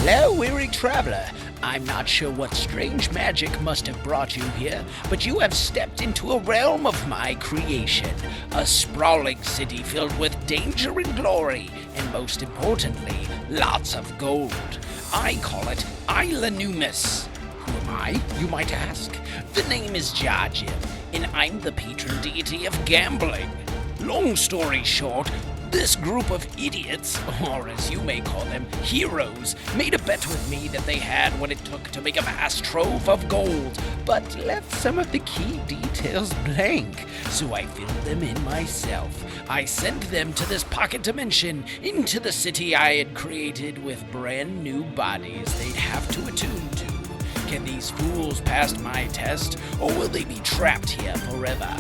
Hello, weary traveler. I'm not sure what strange magic must have brought you here, but you have stepped into a realm of my creation. A sprawling city filled with danger and glory, and most importantly, lots of gold. I call it Isla Numus. Who am I, you might ask? The name is Jajim, and I'm the patron deity of gambling. Long story short, this group of idiots, or as you may call them, heroes, made a bet with me that they had what it took to make a vast trove of gold, but left some of the key details blank, so I filled them in myself. I sent them to this pocket dimension, into the city I had created with brand new bodies they'd have to attune to. Can these fools pass my test, or will they be trapped here forever?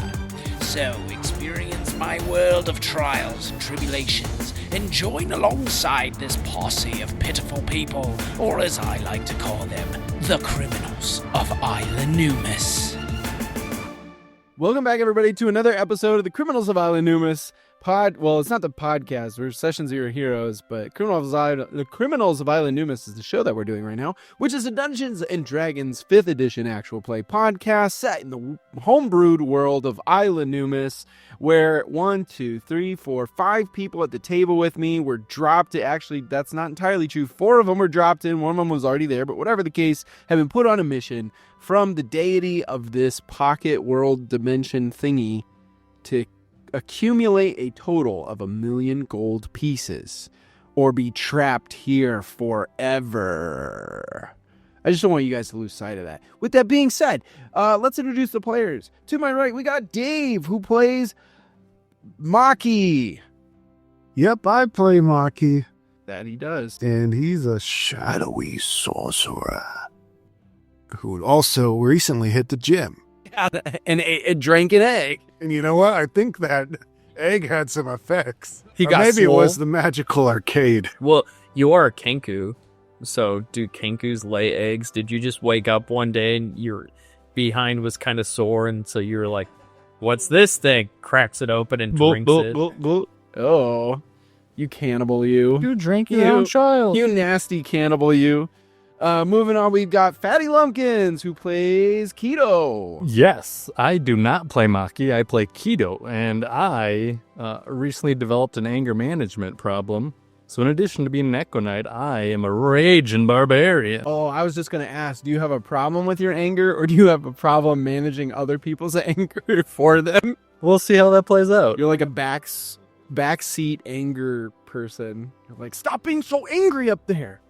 So, experience my world of trials and tribulations, and join alongside this posse of pitiful people, or as I like to call them, the Criminals of Isla Numus. Welcome back, everybody, to another episode of the Criminals of Isla Numus well, it's not the podcast, we're Sessions of Your Heroes, but the Criminals of Isla Numus is the show that we're doing right now, which is a Dungeons & Dragons 5th edition actual play podcast set in the homebrewed world of Isla Numus, where 5 people at the table with me were dropped. Actually, that's not entirely true. 4 of them were dropped in, one of them was already there, but whatever the case, have been put on a mission from the deity of this pocket world dimension thingy to accumulate a total of 1 million gold pieces or be trapped here forever. I just don't want you guys to lose sight of that. With that being said, let's introduce the players. To my right, we got Dave, who plays Maki. Yep, I play Maki. That he does. And he's a shadowy sorcerer who also recently hit the gym. And drank an egg. And you know what? I think that egg had some effects. He got maybe swole. It was the magical arcade. Well, you are a Kenku, so do Kenkus lay eggs? Did you just wake up one day and your behind was kind of sore, and so you were like, what's this thing? Cracks it open and drinks it. Oh, you cannibal, you. You drink your own child. You nasty cannibal, you. Moving on, we've got Fatty Lumpkins, who plays Keto. Yes, I do not play Maki, I play Keto, and I recently developed an anger management problem. So in addition to being an Echo Knight, I am a raging barbarian. Oh, I was just going to ask, do you have a problem with your anger, or do you have a problem managing other people's anger for them? We'll see how that plays out. You're like a backseat anger person. You're like, stop being so angry up there.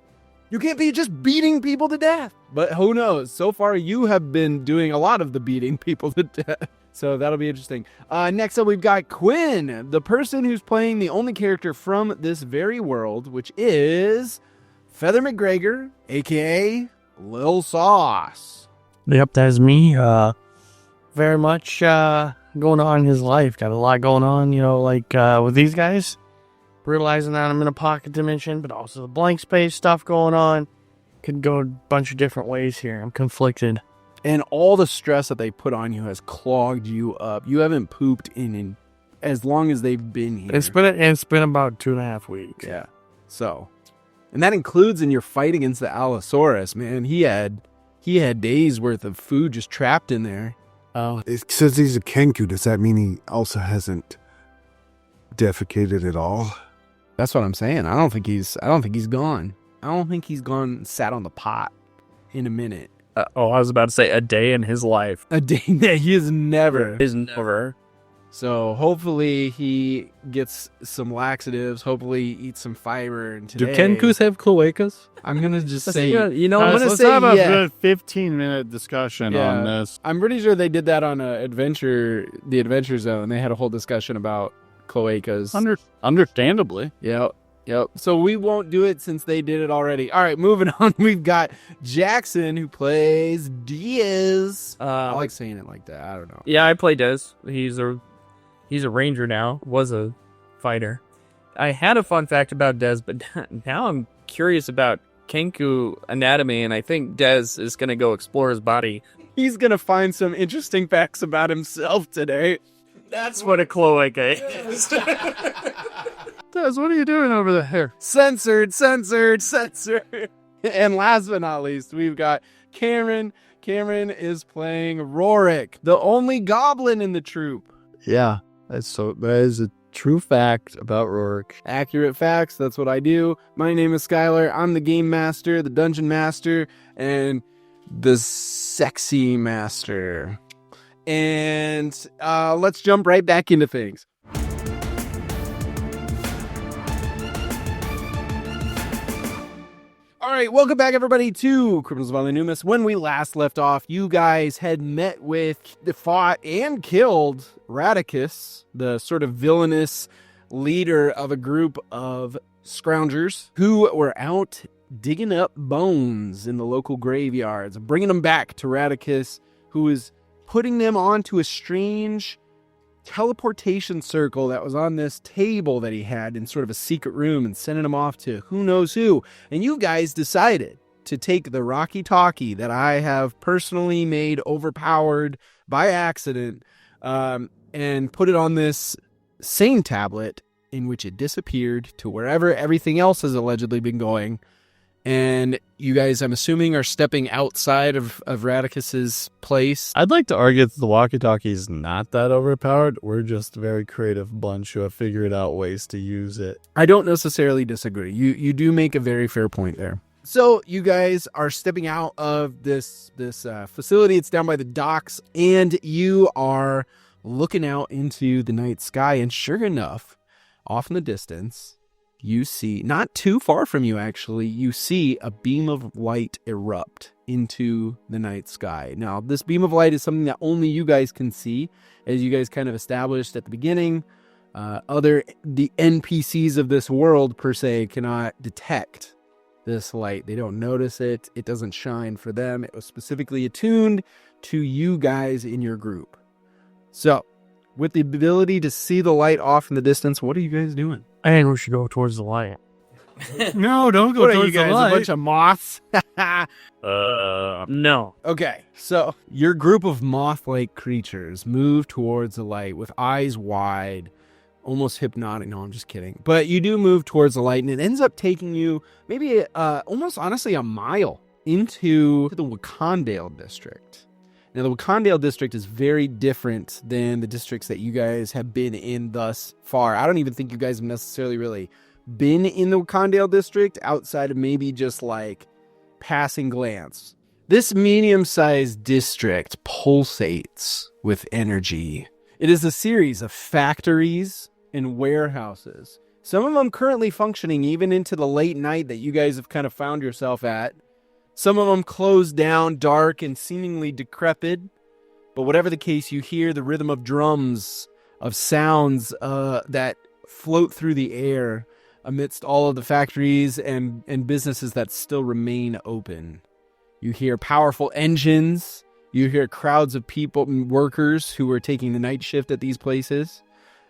You can't be just beating people to death. But who knows? So far, you have been doing a lot of the beating people to death. So that'll be interesting. Next up, we've got Quinn, the person who's playing the only character from this very world, which is Feather McGregor, a.k.a. Lil Sauce. Yep, that's me. Very much going on in his life. Got a lot going on, with these guys. Realizing that I'm in a pocket dimension, but also the blank space stuff going on. Could go a bunch of different ways here. I'm conflicted. And all the stress that they put on you has clogged you up. You haven't pooped in as long as they've been here. It's been about 2.5 weeks. Yeah. So, and that includes in your fight against the Allosaurus, man. He had days worth of food just trapped in there. Oh, It says he's a Kenku. Does that mean he also hasn't defecated at all? That's what I'm saying. I don't think he's gone. I don't think he's gone and sat on the pot in a minute. I was about to say a day in his life. A day that he is never. Is never. So hopefully he gets some laxatives. Hopefully he eats some fiber. And today, Do Kenkus have cloacas? I'm going to just say, You know, I'm I'm gonna Let's say have a yeah. good 15-minute discussion on this. I'm pretty sure they did that on the Adventure Zone. They had a whole discussion about cloacas. Understandably. Yep. So we won't do it since they did it already. All right, moving on. We've got Jackson, who plays Diaz. I like saying it like that. I don't know. Yeah, I play Des. He's a ranger now. Was a fighter. I had a fun fact about Des, but now I'm curious about Kenku anatomy, and I think Des is going to go explore his body. He's going to find some interesting facts about himself today. That's what a cloaca is. Des, what are you doing over there? Censored. And last but not least, we've got Cameron. Cameron is playing Rorick, the only goblin in the troop. Yeah, that is a true fact about Rorick. Accurate facts, that's what I do. My name is Skylar. I'm the game master, the dungeon master, and the sexy master. And let's jump right back into things. All right, welcome back, everybody, to Criminals of Isla Numus. When we last left off, you guys had met with, fought, and killed Radicus, the sort of villainous leader of a group of scroungers who were out digging up bones in the local graveyards, bringing them back to Radicus, who was putting them onto a strange teleportation circle that was on this table that he had in sort of a secret room and sending them off to who knows who. And you guys decided to take the Rockie Talky that I have personally made overpowered by accident and put it on this same tablet, in which it disappeared to wherever everything else has allegedly been going. And you guys, I'm assuming, are stepping outside of Radicus's place. I'd like to argue that the walkie-talkie is not that overpowered. We're just a very creative bunch who have figured out ways to use it. I don't necessarily disagree. You do make a very fair point there. So you guys are stepping out of this facility. It's down by the docks, and you are looking out into the night sky. And sure enough, off in the distance, you see, not too far from you actually, you see a beam of light erupt into the night sky. Now, this beam of light is something that only you guys can see, as you guys kind of established at the beginning. The NPCs of this world, per se, cannot detect this light. They don't notice it. It doesn't shine for them. It was specifically attuned to you guys in your group. So, with the ability to see the light off in the distance, what are you guys doing? And we should go towards the light. No, don't go What are you towards the guys, light. a bunch of moths? No. Okay, so your group of moth-like creatures move towards the light with eyes wide, almost hypnotic. No, I'm just kidding. But you do move towards the light, and it ends up taking you maybe almost honestly a mile into the Wakandale District. Now, the Wakandale District is very different than the districts that you guys have been in thus far. I don't even think you guys have necessarily really been in the Wakandale District outside of maybe just like passing glance. This medium-sized district pulsates with energy. It is a series of factories and warehouses. Some of them currently functioning even into the late night that you guys have kind of found yourself at. Some of them closed down, dark and seemingly decrepit. But whatever the case, you hear the rhythm of drums, of sounds that float through the air amidst all of the factories and businesses that still remain open. You hear powerful engines. You hear crowds of people and workers who are taking the night shift at these places.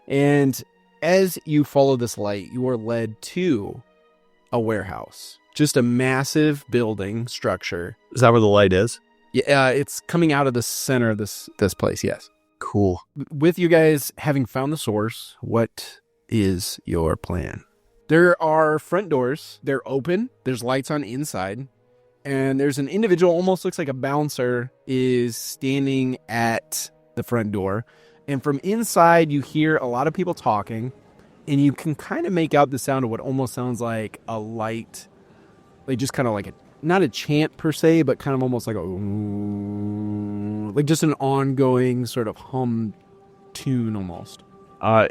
And as you follow this light, you are led to a warehouse. Just a massive building structure. Is that where the light is? Yeah, it's coming out of the center of this place, yes. Cool. With you guys having found the source, what is your plan? There are front doors. They're open. There's lights on inside. And there's an individual, almost looks like a bouncer, is standing at the front door. And from inside, you hear a lot of people talking. And you can kind of make out the sound of what almost sounds like a light... Like just kind of like not a chant per se, but kind of almost like like just an ongoing sort of hum tune almost.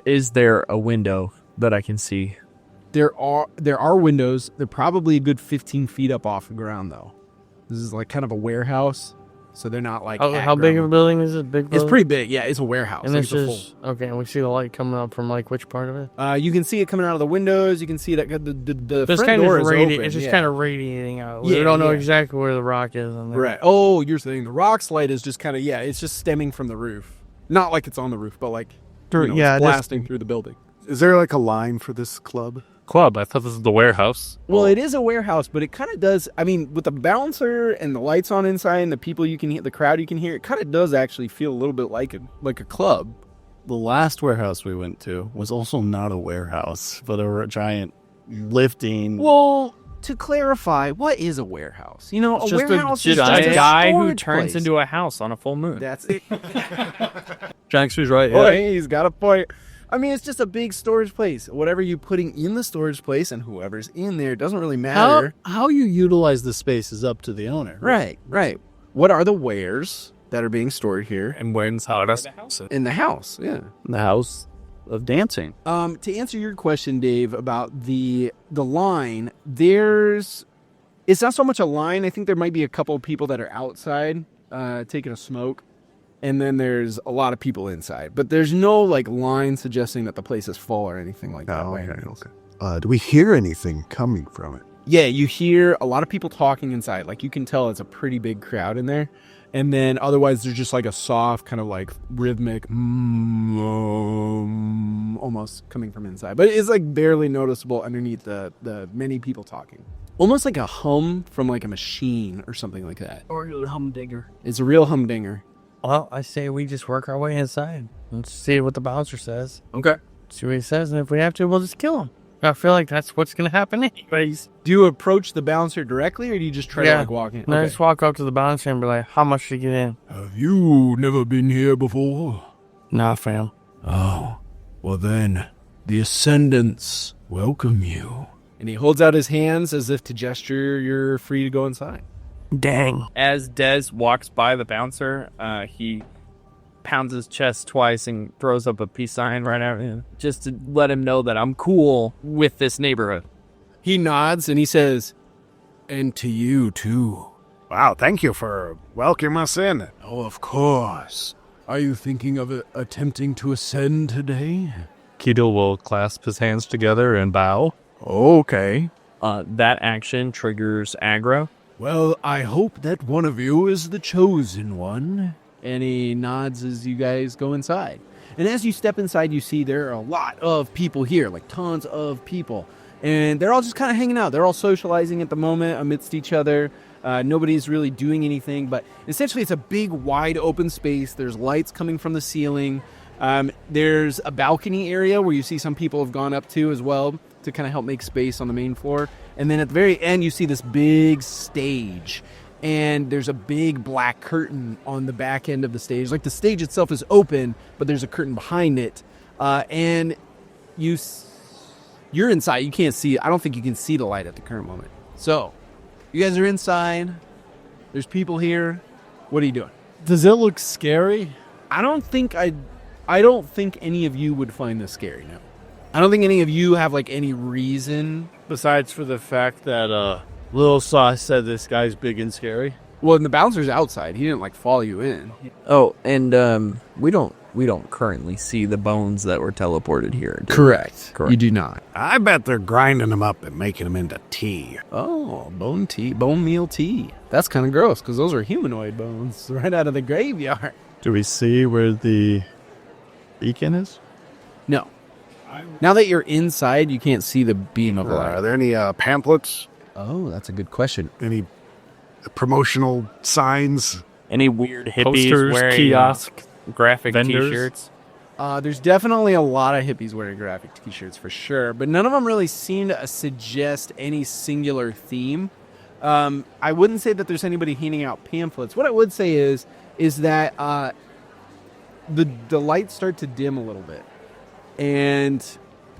Is there a window that I can see? There are windows. They're probably a good 15 feet up off the ground though. This is like kind of a warehouse. So they're not like... How big of a building is it? Big building? It's pretty big. Yeah, it's a warehouse. And like this is... Okay, and we see the light coming up from like which part of it? You can see it coming out of the windows. You can see that the It's front kind door of is open. It's just kind of radiating out. Yeah, We don't know yeah. exactly where the rock is. On there. Right. Oh, you're saying the rock's light is just kind of... Yeah, it's just stemming from the roof. Not like it's on the roof, but like... it's blasting through the building. Is there like a line for this club? Club. I thought this was the warehouse. Well, it is a warehouse, but it kind of does. I mean, with the bouncer and the lights on inside and the people you can hear, the crowd you can hear, it kind of does actually feel a little bit like a club. The last warehouse we went to was also not a warehouse, but a giant lifting. Well, to clarify, what is a warehouse? You know, It's a just warehouse a is just giant a guy who storage turns place. into a house on a full moon. That's it. Jankster's right. Oh, Yeah. hey, he's got a point. I mean, it's just a big storage place. Whatever you're putting in the storage place and whoever's in there doesn't really matter. How you utilize the space is up to the owner. Right. What are the wares that are being stored here And when's how does in the house? Yeah. The house of dancing. To answer your question, Dave, about the line, it's not so much a line. I think there might be a couple of people that are outside taking a smoke, and then there's a lot of people inside. But there's no like line suggesting that the place is full or anything like that. Oh, okay. Do we hear anything coming from it? Yeah, you hear a lot of people talking inside. Like you can tell it's a pretty big crowd in there. And then otherwise there's just like a soft kind of like rhythmic almost coming from inside. But it's like barely noticeable underneath the many people talking. Almost like a hum from like a machine or something like that. Or a humdinger. It's a real humdinger. Well, I say we just work our way inside. Let's see what the bouncer says. Okay. See what he says, and if we have to, we'll just kill him. I feel like that's what's going to happen anyways. Do you approach the bouncer directly or do you just try to like walk in? And I just walk up to the bouncer and be like, how much to get in? Have you never been here before? Nah, fam. Oh, well then, the Ascendants welcome you. And he holds out his hands as if to gesture you're free to go inside. Dang. As Dez walks by the bouncer, he pounds his chest twice and throws up a peace sign right at him, just to let him know that I'm cool with this neighborhood. He nods and he says, and to you too. Wow, thank you for welcoming us in. Oh, of course. Are you thinking of attempting to ascend today? Keto will clasp his hands together and bow. Okay. That action triggers aggro. Well, I hope that one of you is the chosen one. And he nods as you guys go inside. And as you step inside, you see there are a lot of people here, like tons of people. And they're all just kind of hanging out. They're all socializing at the moment amidst each other. Nobody's really doing anything, but essentially it's a big, wide open space. There's lights coming from the ceiling. There's a balcony area where you see some people have gone up to as well to kind of help make space on the main floor. And then at the very end, you see this big stage. And there's a big black curtain on the back end of the stage. Like the stage itself is open, but there's a curtain behind it. And you're inside. You can't see. I don't think you can see the light at the current moment. So, you guys are inside. There's people here. What are you doing? Does it look scary? I don't think any of you would find this scary. No. I don't think any of you have like any reason. Besides for the fact that Little Sauce said this guy's big and scary. Well, and the bouncer's outside. He didn't like follow you in. Oh, and we don't currently see the bones that were teleported here. Correct. Correct. You do not. I bet they're grinding them up and making them into tea. Oh, bone meal tea. That's kind of gross because those are humanoid bones right out of the graveyard. Do we see where the beacon is? No. Now that you're inside, you can't see the beam of light. Are there any pamphlets? Oh, that's a good question. Any promotional signs? Any weird hippies Posters, wearing kiosk, graphic vendors. T-shirts? There's definitely a lot of hippies wearing graphic t-shirts for sure, but none of them really seem to suggest any singular theme. I wouldn't say that there's anybody handing out pamphlets. What I would say is that the lights start to dim a little bit, and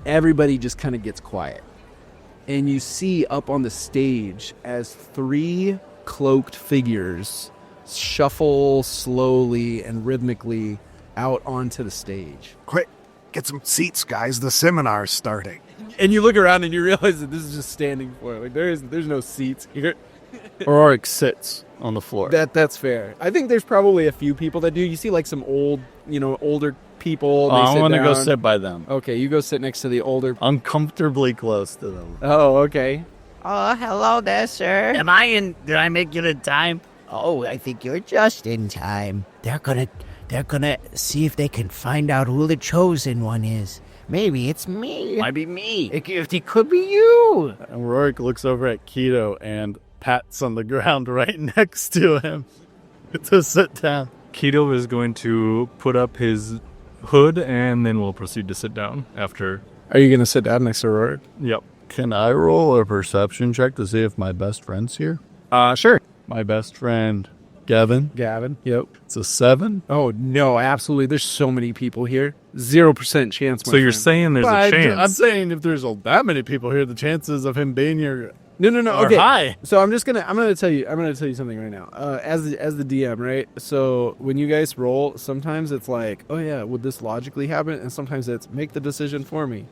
everybody just kind of gets quiet. And you see up on the stage as 3 cloaked figures shuffle slowly and rhythmically out onto the stage. Quick, get some seats, guys. The seminar's starting. And you look around and you realize that this is just standing floor. Like there's no seats here. Rorick sits on the floor. That's fair. I think there's probably a few people that do. You see like some older people. They I'm sit gonna go down. sit by them. Okay, you go sit next to the older. Uncomfortably close to them. Oh, okay. Oh, hello there, sir. Am I in? Did I make it in time? Oh, I think you're just in time. They're gonna see if they can find out who the chosen one is. Maybe it's me. Might be me. It could be you. And Rorick looks over at Keto and pats on the ground right next to him to sit down. Keto is going to put up his hood and then we'll proceed to sit down after. Are you gonna sit down next to Rorick? Yep. Can I roll a perception check to see if my best friend's here? Sure. My best friend, Gavin. Yep. It's a 7. Oh, no, absolutely. There's so many people here. 0% chance. So you're saying there's a chance? I'm saying if there's that many people here, the chances of him being here No. are Okay. high. So I'm gonna tell you something right now. As the DM, right? So when you guys roll, sometimes it's like, oh yeah, would this logically happen? And sometimes it's make the decision for me.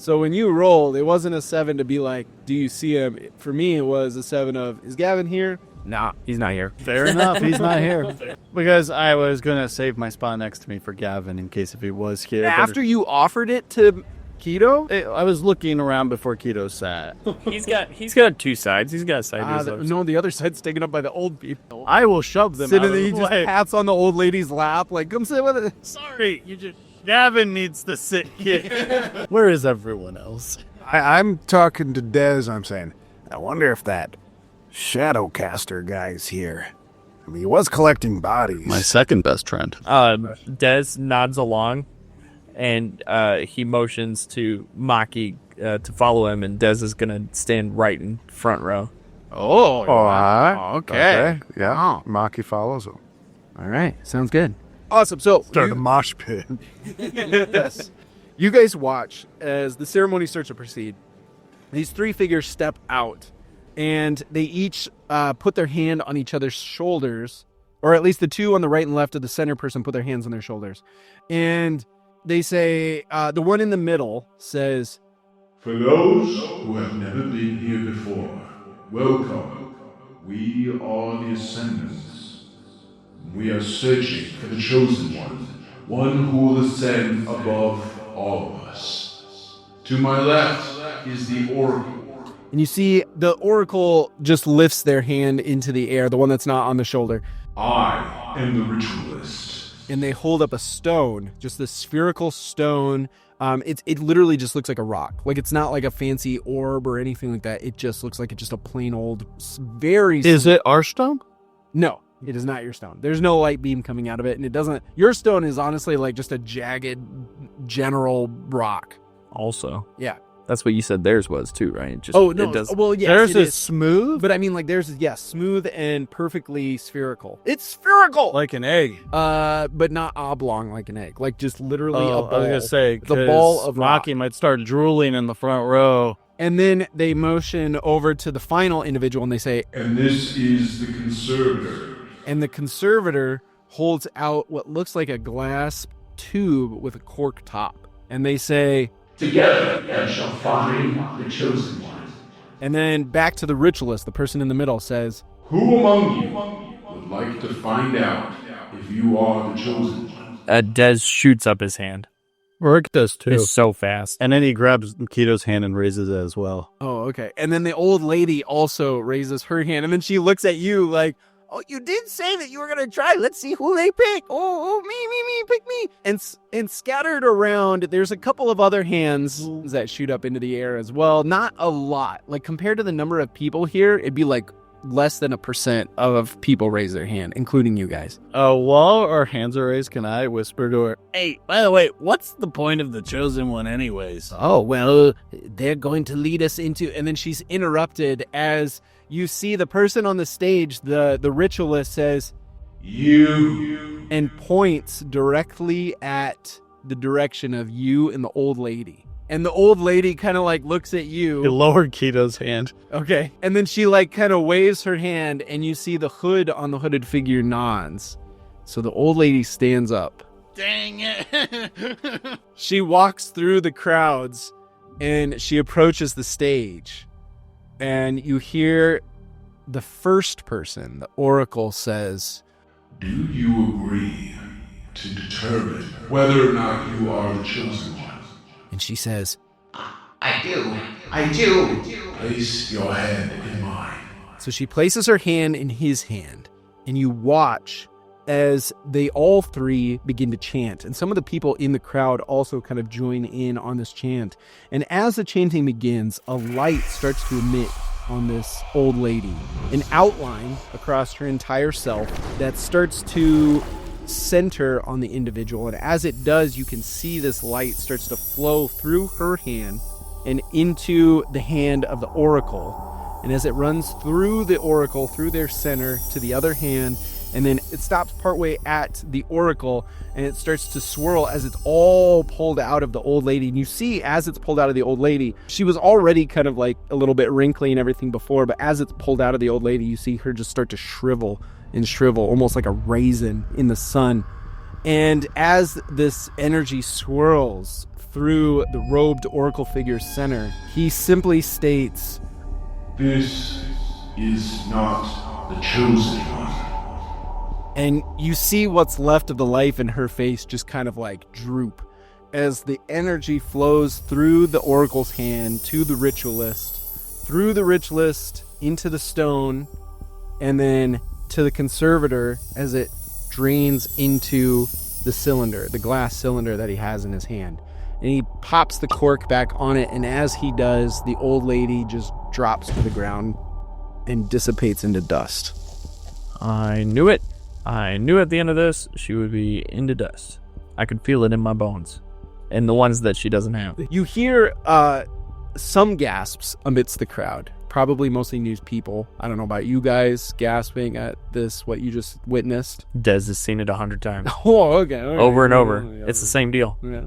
So when you rolled, it wasn't a 7 to be like, do you see him? For me, it was a 7 of, is Gavin here? Nah, he's not here. Fair enough, he's not here. Because I was going to save my spot next to me for Gavin in case if he was here. After you offered it to Keto? I was looking around before Keto sat. He's got two sides. He's got side. No, the other side's taken up by the old people. I will shove them out of He the just way. pats on the old lady's lap, like, come sit with it. Sorry, Gavin needs to sit here. Where is everyone else? I'm talking to Dez. I'm saying, I wonder if that Shadowcaster guy's here. I mean, he was collecting bodies. My second best friend. Dez nods along, and he motions to Maki to follow him, and Dez is gonna stand right in front row. Okay. Yeah. Maki follows him. All right, sounds good. Awesome. So Start a mosh pit. yes. You guys watch as the ceremony starts to proceed. These three figures step out, and they each put their hand on each other's shoulders, or at least the two on the right and left of the center person put their hands on their shoulders. And they say, the one in the middle says, For those who have never been here before, welcome. We are the Ascendants. We are searching for the Chosen one who will ascend above all of us. To my left is the Oracle. and you see the Oracle just lifts their hand into the air, the one that's not on the shoulder. I am the Ritualist. And they hold up a stone, just this spherical stone. It literally just looks like a rock. Like, it's not like a fancy orb or anything like that. It just looks like it's just a plain old, very... Is it our stone? No, it is not your stone. There's no light beam coming out of it, and it doesn't... Your stone is honestly like just a jagged general rock. Also. Yeah. That's what you said theirs was too, right? It just, Oh, no. It does, Well, yes, Theirs it is smooth? But I mean, like, theirs is, yes, smooth and perfectly spherical. It's spherical! Like an egg. But not oblong like an egg. Like, just literally a ball. I was going to say, the ball of rock. Maki might start drooling in the front row. And then they motion over to the final individual and they say, And this is the Conservator. And the Conservator holds out what looks like a glass tube with a cork top. And they say, Together we shall find the Chosen One. And then back to the Ritualist, the person in the middle says, Who among you would like to find out if you are the Chosen One? Dez shoots up his hand. Rorick does too. It's so fast. And then he grabs Keto's hand and raises it as well. Oh, okay. And then the old lady also raises her hand. And then she looks at you like, oh, you did say that you were going to try. Let's see who they pick. Oh, me, pick me. And scattered around, there's a couple of other hands that shoot up into the air as well. Not a lot. Like, compared to the number of people here, it'd be like less than 1% of people raise their hand, including you guys. While our hands are raised, can I whisper to her, hey, by the way, what's the point of the Chosen One anyways? Oh, well, They're going to lead us into... And then she's interrupted as... You see the person on the stage, the Ritualist says, You. And points directly at the direction of you and the old lady. And the old lady kind of like looks at you. He lowered Keto's hand. Okay. And then she like kind of waves her hand and you see the hood on the hooded figure nods. So the old lady stands up. Dang it. She walks through the crowds and she approaches the stage. And you hear the first person, the Oracle, says, Do you agree to determine whether or not you are the Chosen One? and she says, I do. Place your hand in mine. So she places her hand in his hand, and you watch as they all three begin to chant. And some of the people in the crowd also kind of join in on this chant. And as the chanting begins, a light starts to emit on this old lady, an outline across her entire self that starts to center on the individual. And as it does, you can see this light starts to flow through her hand and into the hand of the oracle. And as it runs through the oracle, through their center to the other hand, and then it stops partway at the oracle, and it starts to swirl as it's all pulled out of the old lady. And you see, as it's pulled out of the old lady, she was already kind of like a little bit wrinkly and everything before, but as it's pulled out of the old lady, you see her just start to shrivel, almost like a raisin in the sun. And as this energy swirls through the robed oracle figure's center, he simply states, "This is not the chosen one." And you see what's left of the life in her face just kind of like droop as the energy flows through the oracle's hand to the ritualist, through the ritualist into the stone, and then to the conservator as it drains into the cylinder, the glass cylinder that he has in his hand. And he pops the cork back on it, and as he does, the old lady just drops to the ground and dissipates into dust. I knew it. I knew at the end of this, she would be into dust. I could feel it in my bones. And the ones that she doesn't have. You hear some gasps amidst the crowd. Probably mostly news people. I don't know about you guys gasping at this, what you just witnessed. Des has seen it 100 times. Oh, okay. All right. Over and over. It's the same deal. Yeah.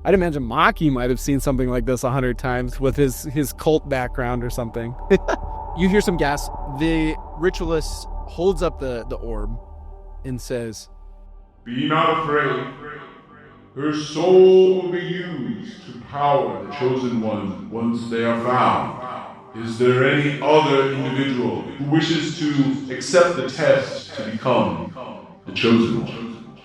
I'd imagine Maki might have seen something like this 100 times with his cult background or something. You hear some gasps. The ritualist holds up the orb and says, "Be not afraid. Her soul will be used to power the chosen one once they are found. Is there any other individual who wishes to accept the test to become the chosen one?"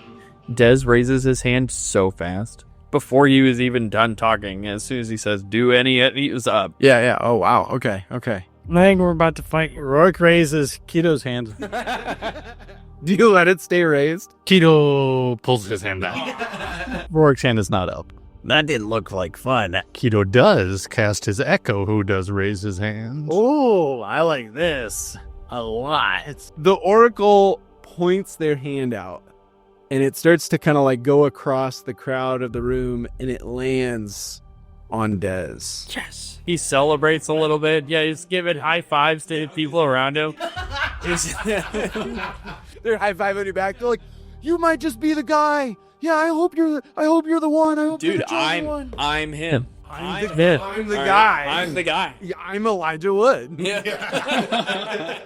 Des raises his hand so fast. Before he was even done talking, as soon as he says, "Do any," he was up. Yeah. Oh, wow. Okay. I think we're about to fight. Rorick raises Keto's hand. Do you let it stay raised? Keto pulls his hand down. Rorick's hand is not up. That didn't look like fun. Keto does cast his echo, who does raise his hand. Oh, I like this a lot. The oracle points their hand out, and it starts to kind of like go across the crowd of the room, and it lands on Des. Yes. He celebrates a little bit. Yeah, he's giving high fives to people around him. They're high-fiving you back. They're like, "You might just be the guy. Yeah, I hope you're the one. I hope you're the chosen one." I'm him. I'm the guy. I'm the guy. Yeah, I'm Elijah Wood. Yeah.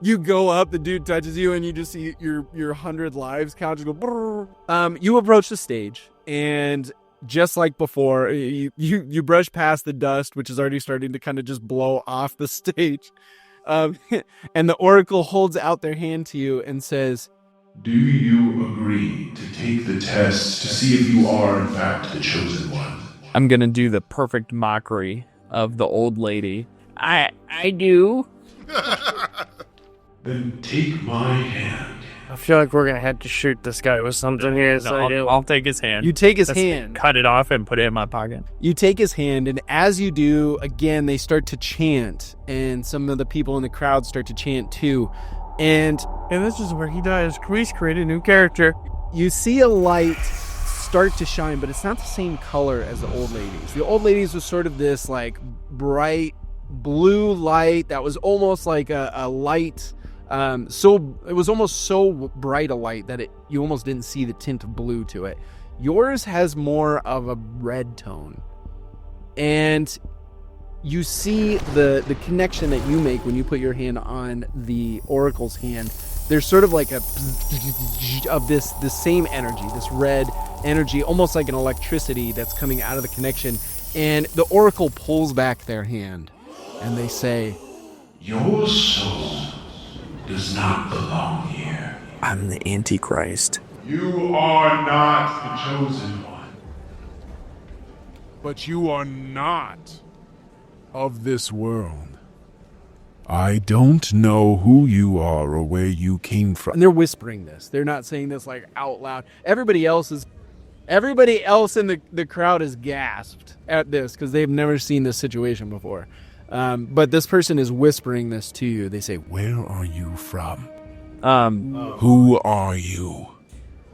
You go up, the dude touches you, and you just see your 100 lives count just go. Brrr. You approach the stage, and just like before, you brush past the dust, which is already starting to kind of just blow off the stage. And the oracle holds out their hand to you and says, "Do you agree to take the test to see if you are in fact the chosen one?" I'm gonna do the perfect mockery of the old lady. I do. "Then take my hand." I feel like we're gonna have to shoot this guy with something here. So I'll take his hand. You take his hand. Cut it off and put it in my pocket. You take his hand, and as you do, again, they start to chant, and some of the people in the crowd start to chant too. And this is where he dies. Please create a new character. You see a light start to shine, but it's not the same color as the old ladies. The old ladies was sort of this like bright blue light that was almost like a light. So it was almost so bright a light that you almost didn't see the tint of blue to it. Yours has more of a red tone, and you see the connection that you make when you put your hand on the oracle's hand. There's sort of like a of this same energy, this red energy, almost like an electricity that's coming out of the connection. And the oracle pulls back their hand, and they say, "Your soul does not belong here. I'm the Antichrist. You are not the chosen one." But you are not of this world. I don't know who you are or where you came from. And they're whispering this. They're not saying this like out loud. Everybody else in the crowd is gasped at this because they've never seen this situation before. But this person is whispering this to you. They say, "Where are you from? Who are you?"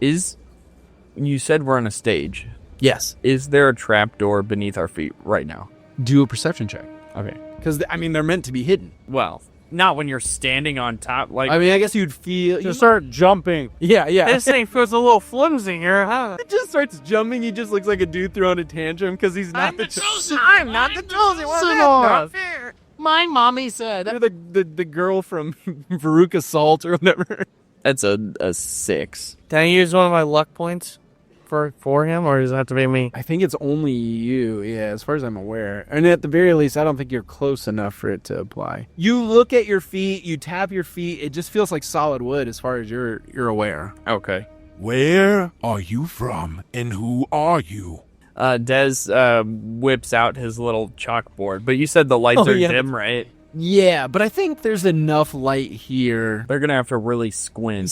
You said we're on a stage. Yes. Is there a trapdoor beneath our feet right now? Do a perception check. Okay. Because, I mean, they're meant to be hidden. Well, not when you're standing on top. Like, I mean, I guess you'd feel... Just start jumping. Yeah. This thing feels a little flimsy here, huh? It just starts jumping. He just looks like a dude throwing a tantrum because he's not the chosen. I'm not the chosen one. Not fair. My mommy said. You're the girl from Veruca Assault or whatever. That's a 6. Can I use one of my luck points for him, or does it have to be me? I think it's only you, yeah, as far as I'm aware. And at the very least, I don't think you're close enough for it to apply. You look at your feet, you tap your feet, it just feels like solid wood as far as you're aware. Okay. Where are you from, and who are you? Des whips out his little chalkboard, but you said the lights are dim, right? Yeah, but I think there's enough light here. They're gonna have to really squint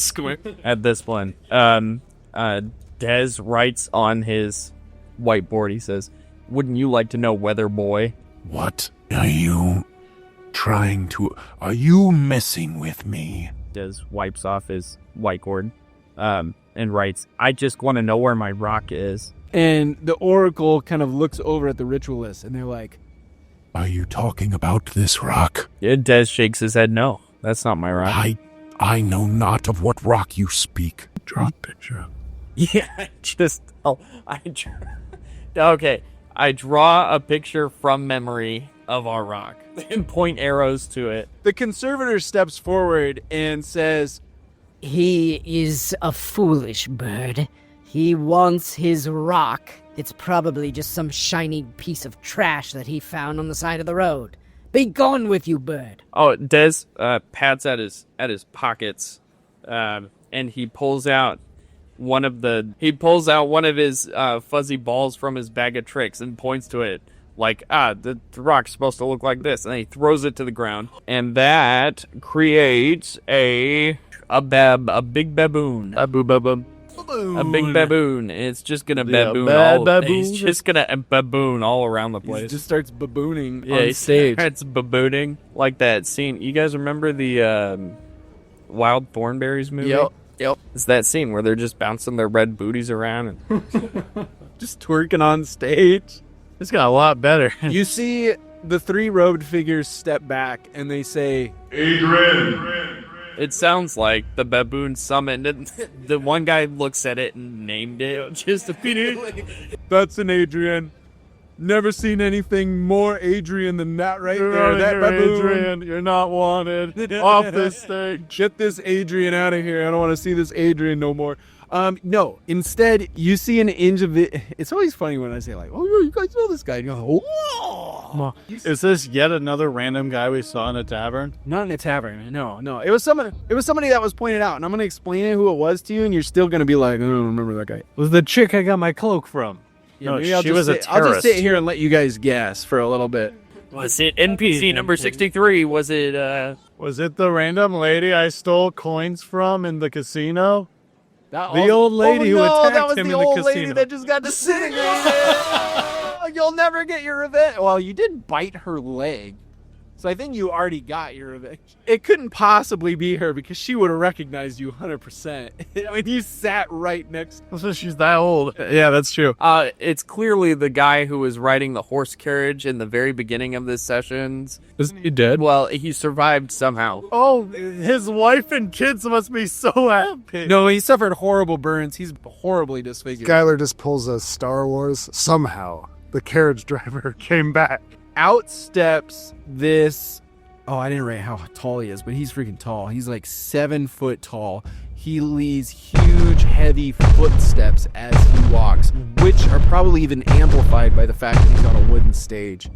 at this one. Des writes on his whiteboard, he says, "Wouldn't you like to know, weather boy?" What are you trying to... Are you messing with me? Des wipes off his whiteboard and writes, "I just want to know where my rock is." And the Oracle kind of looks over at the ritualist, and they're like, Are you talking about this rock? Yeah, Des shakes his head, "No, that's not my rock." I know not of what rock you speak. Draw a picture. Yeah, okay. I draw a picture from memory of our rock and point arrows to it. The conservator steps forward and says, He is a foolish bird. He wants his rock. It's probably just some shiny piece of trash that he found on the side of the road. Be gone with you, bird. Oh, Des pats at his pockets, and he pulls out one of his fuzzy balls from his bag of tricks and points to it like, the rock's supposed to look like this, and then he throws it to the ground, and that creates a big baboon. A big baboon. It's just gonna He's just gonna baboon all around the place. He just starts babooning on stage. It's babooning like that scene. You guys remember the Wild Thornberrys movie? Yep. It's that scene where they're just bouncing their red booties around and just twerking on stage. It's got a lot better. You see the three robed figures step back and they say, Adrian! It sounds like the baboon summoned it. The one guy looks at it and named it just immediately. That's an Adrian. Never seen anything more Adrian than that right there. That baboon. Adrian, you're not wanted. Off this stage. Get this Adrian out of here. I don't want to see this Adrian no more. No. Instead, you see an inch of it. It's always funny when I say like, "Oh, you guys know this guy." And you're like, "Oh." Is this yet another random guy we saw in a tavern? Not in a tavern. No. It was somebody that was pointed out, and I'm gonna explain who it was to you, and you're still gonna be like, "I don't remember that guy." It was the chick I got my cloak from. Yeah, no, maybe she was a terrorist. I'll just sit here and let you guys guess for a little bit. Was it NPC number 63? Was it the random lady I stole coins from in the casino? The old lady who attacked him in the casino. That was the old lady that just got disintegrated. You'll never get your revenge. Well, you did bite her leg, so I think you already got your revenge. It couldn't possibly be her because she would have recognized you 100%. I mean, you sat right next. So she's that old. Yeah, that's true. It's clearly the guy who was riding the horse carriage in the very beginning of this sessions. Isn't he dead? Well, he survived somehow. Oh, his wife and kids must be so happy. No, he suffered horrible burns. He's horribly disfigured. Skylar just pulls a Star Wars. Somehow, the carriage driver came back. Out steps this... Oh, I didn't write how tall he is, but he's freaking tall. He's like 7 foot tall. He leaves huge, heavy footsteps as he walks, which are probably even amplified by the fact that he's on a wooden stage.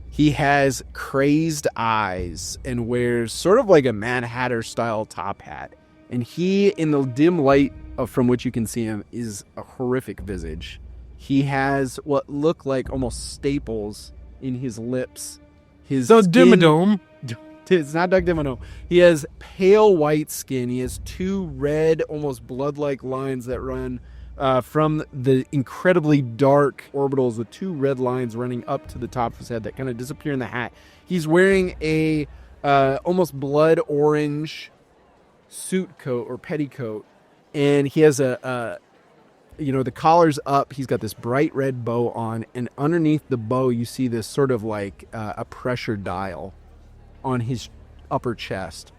He has crazed eyes and wears sort of like a Mad Hatter-style top hat. And he, in the dim light from which you can see him, is a horrific visage. He has what look like almost staples in his lips. His Dimmadome. It's not Doug Dimmadome. He has pale white skin. He has 2 red, almost blood-like lines that run from the incredibly dark orbitals with 2 red lines running up to the top of his head that kind of disappear in the hat. He's wearing a almost blood orange suit coat or petticoat, and he has a the collar's up. He's got this bright red bow on, and underneath the bow, you see this sort of like a pressure dial on his upper chest.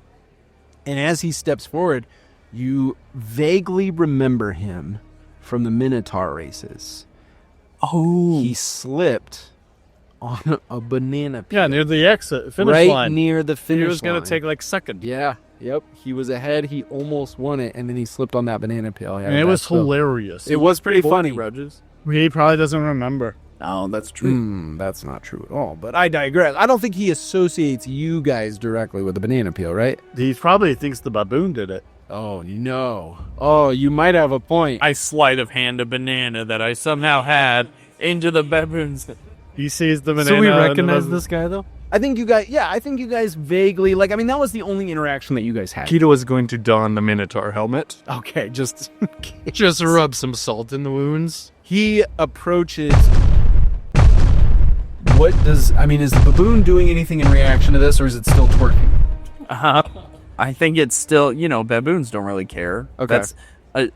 And as he steps forward, you vaguely remember him from the Minotaur races. Oh. He slipped on a banana peel. Yeah, near the finish right line. near the finish line. He was going to take like second. Yeah, yep. He was ahead. He almost won it, and then he slipped on that banana peel. Yeah, And it was hilarious. It was pretty funny. Roges. He probably doesn't remember. Oh, that's true. That's not true at all. But I digress. I don't think he associates you guys directly with the banana peel, right? He probably thinks the baboon did it. Oh, no. Oh, you might have a point. I sleight of hand a banana that I somehow had into the baboon's. He sees the banana. So we recognize this guy, though? I think you guys vaguely, that was the only interaction that you guys had. Keto is going to don the Minotaur helmet. Okay, just rub some salt in the wounds. He approaches. Is the baboon doing anything in reaction to this, or is it still twerking? I think it's still, baboons don't really care. Okay. That's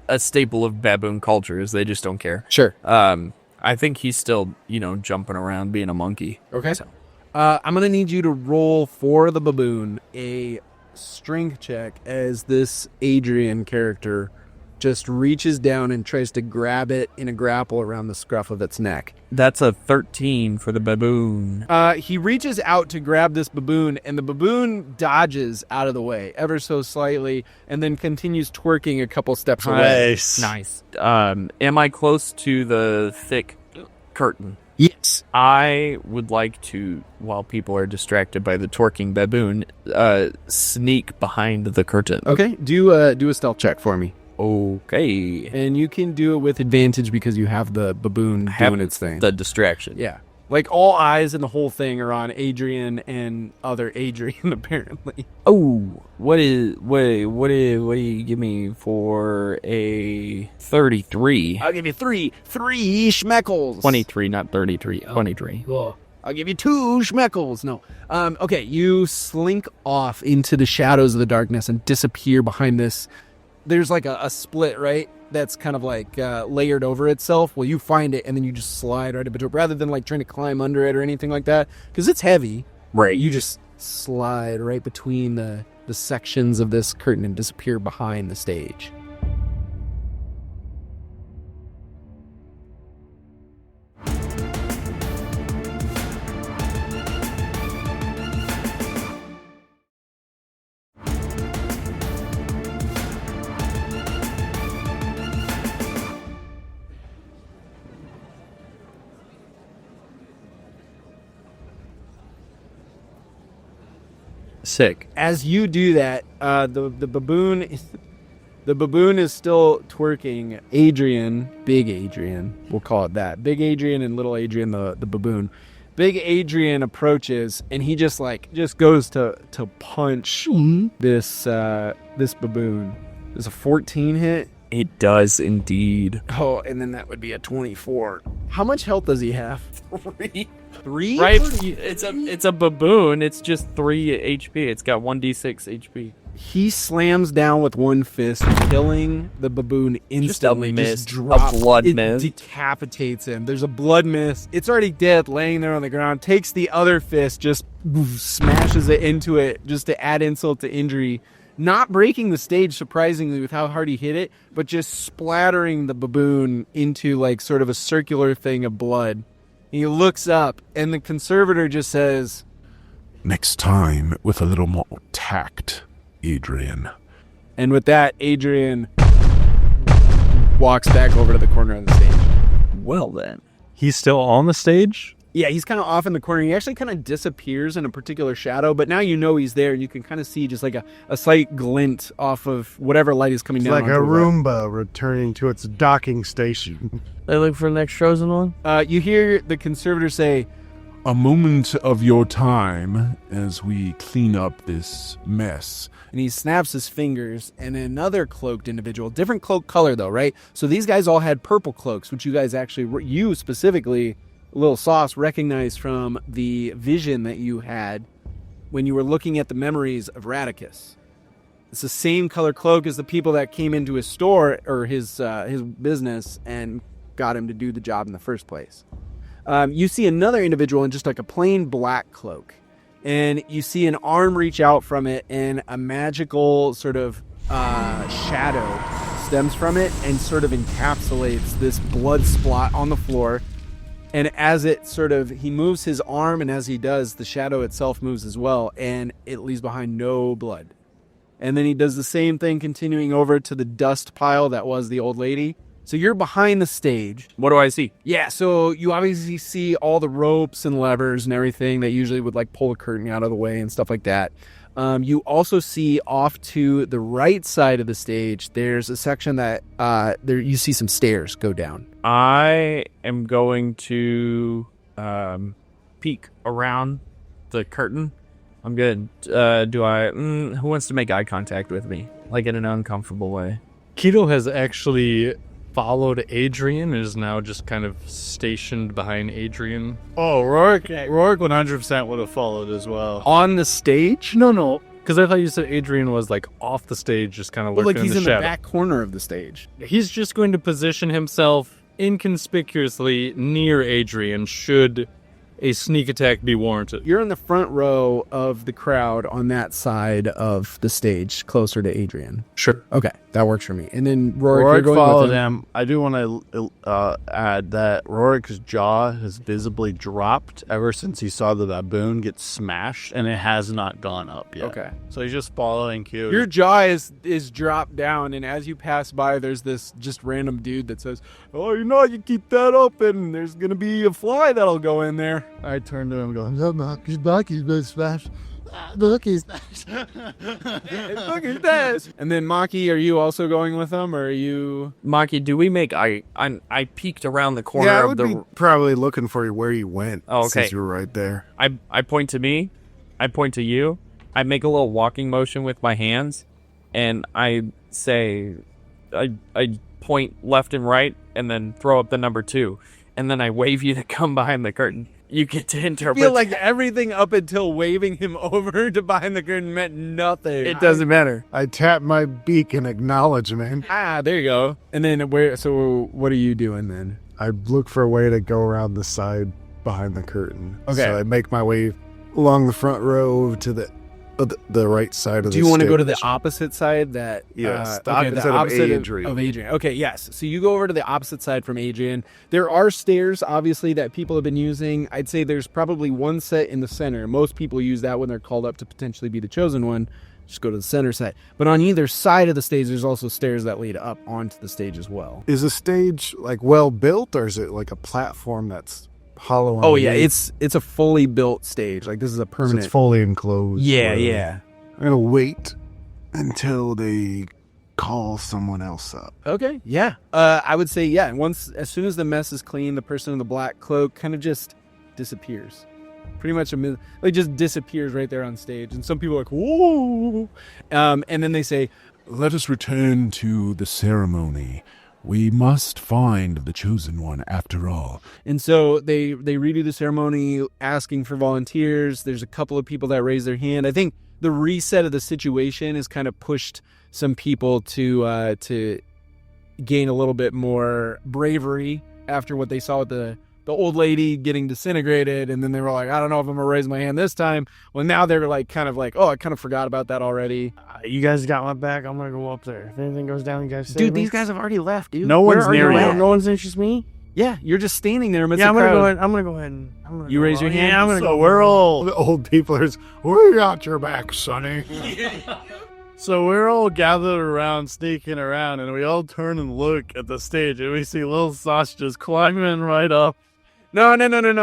a staple of baboon culture is they just don't care. Sure. I think he's still, jumping around being a monkey. Okay. So, I'm going to need you to roll for the baboon a strength check as this Adrian character just reaches down and tries to grab it in a grapple around the scruff of its neck. That's a 13 for the baboon. He reaches out to grab this baboon, and the baboon dodges out of the way ever so slightly and then continues twerking a couple steps away. Nice. Am I close to the thick curtain? Yes. I would like to, while people are distracted by the twerking baboon, sneak behind the curtain. Okay, do a stealth check for me. Okay. And you can do it with advantage because you have the baboon doing its thing. The distraction. Yeah. Like all eyes and the whole thing are on Adrian and other Adrian, apparently. Oh, what do you give me for a 33? I'll give you three schmeckles. 23, not 33. 23. Cool. I'll give you 2 schmeckles. No. Okay, you slink off into the shadows of the darkness and disappear behind this. There's like a split, right? That's kind of like layered over itself. Well, you find it and then you just slide right up into it rather than like trying to climb under it or anything like that because it's heavy. Right. You just slide right between the sections of this curtain and disappear behind the stage. Sick. As you do that, the baboon is still twerking. Adrian, big Adrian, we'll call it that. Big Adrian and little Adrian, the baboon. Big Adrian approaches and he just goes to punch this baboon. There's a 14 hit. It does indeed. Oh, and then that would be a 24. How much health does he have? 3? Right? It's a baboon. It's just 3 HP. It's got 1d6 HP. He slams down with one fist, killing the baboon instantly. Just a blood mist. Decapitates him. There's a blood mist. It's already dead, laying there on the ground. Takes the other fist, just smashes it into it, just to add insult to injury. Not breaking the stage, surprisingly, with how hard he hit it, but just splattering the baboon into like sort of a circular thing of blood. He looks up, and the conservator just says, "Next time, with a little more tact, Adrian." And with that, Adrian walks back over to the corner of the stage. Well then. He's still on the stage? Yeah, he's kind of off in the corner. He actually kind of disappears in a particular shadow, but now you know he's there, and you can kind of see just like a slight glint off of whatever light is coming It's down. like a Roomba returning to its docking station. They look for the next chosen one? You hear the conservator say, "A moment of your time as we clean up this mess." and he snaps his fingers, and another cloaked individual, different cloak color though, right? So these guys all had purple cloaks, which you guys actually, you specifically, Little Sauce, recognized from the vision that you had when you were looking at the memories of Radicus. It's the same color cloak as the people that came into his store or his business and got him to do the job in the first place. You see another individual in just like a plain black cloak, and you see an arm reach out from it, and a magical sort of shadow stems from it and sort of encapsulates this blood spot on the floor. And as it he moves his arm, and as he does, the shadow itself moves as well, and it leaves behind no blood. And then he does the same thing, continuing over to the dust pile that was the old lady. So you're behind the stage. What do I see? Yeah, so you obviously see all the ropes and levers and everything that usually would like pull a curtain out of the way and stuff like that. You also see off to the right side of the stage, there's a section that you see some stairs go down. I am going to peek around the curtain. I'm good. Who wants to make eye contact with me? Like in an uncomfortable way? Keto has actually followed Adrian and is now just kind of stationed behind Adrian. Oh, Rorick 100% would have followed as well. On the stage? No. Because I thought you said Adrian was like off the stage, just kind of lurking like he's in the shadow. The back corner of the stage. He's just going to position himself inconspicuously near Adrian should a sneak attack be warranted. You're in the front row of the crowd on that side of the stage, closer to Adrian. Sure. Okay, that works for me. And then Rorick followed him. I do want to add that Rorick's jaw has visibly dropped ever since he saw the baboon get smashed, and it has not gone up yet. Okay. So he's just following Q. Your jaw is dropped down, and as you pass by, there's this just random dude that says, "Oh, you keep that open, there's going to be a fly that'll go in there." I turned to him going, Maki's been smashed. Look, he's smashed. Look at this. And then Maki, are you also going with them, or are you... Maki, do we make... I peeked around the corner I of would the... be probably looking for you where you went. Oh, okay. Since you were right there. I point to me. I point to you. I make a little walking motion with my hands, and I say... I point left and right, and then throw up the number 2. And then I wave you to come behind the curtain. You get to interpret. I feel like everything up until waving him over to behind the curtain meant nothing. It doesn't matter. I tap my beak in acknowledgement. There you go. And then so what are you doing then? I look for a way to go around the side behind the curtain. Okay. So I make my way along the front row to the right side of the stage. Do you want to go to the opposite side? Yes, the opposite of Adrian. Of Adrian. Okay, yes. So you go over to the opposite side from Adrian. There are stairs, obviously, that people have been using. I'd say there's probably one set in the center. Most people use that when they're called up to potentially be the chosen one. Just go to the center set. But on either side of the stage, there's also stairs that lead up onto the stage as well. Is the stage like well built, or is it like a platform that's hollow on Oh the yeah, way? it's a fully built stage. Like this is a So permanent. it's fully enclosed. Yeah, really. yeah. I'm gonna wait until they call someone else up. Okay, yeah. I would say yeah. As soon as the mess is clean, the person in the black cloak kind of just disappears. Pretty much just disappears right there on stage. And some people are like, whoa. And then they say, Let us return to the ceremony. We must find the chosen one after all. and so they redo the ceremony asking for volunteers. There's a couple of people that raise their hand. I think the reset of the situation has kind of pushed some people to gain a little bit more bravery after what they saw with the old lady getting disintegrated, and then they were like, I don't know if I'm gonna raise my hand this time. Well, now they're like kind of like, oh, I kind of forgot about that already. You guys got my back. I'm gonna go up there. If anything goes down, you guys save Dude, me. these guys have already left, dude. No one's Where are near you you. at? No one's interested me. Yeah, you're just standing there amidst Yeah, the I'm gonna crowd. go ahead. I'm gonna go ahead. And You raise your hand? Yeah, I'm gonna So go. we're all the old people. We got your back, Sonny. So we're all gathered around, sneaking around, and we all turn and look at the stage, and we see little sausages climbing right up. No.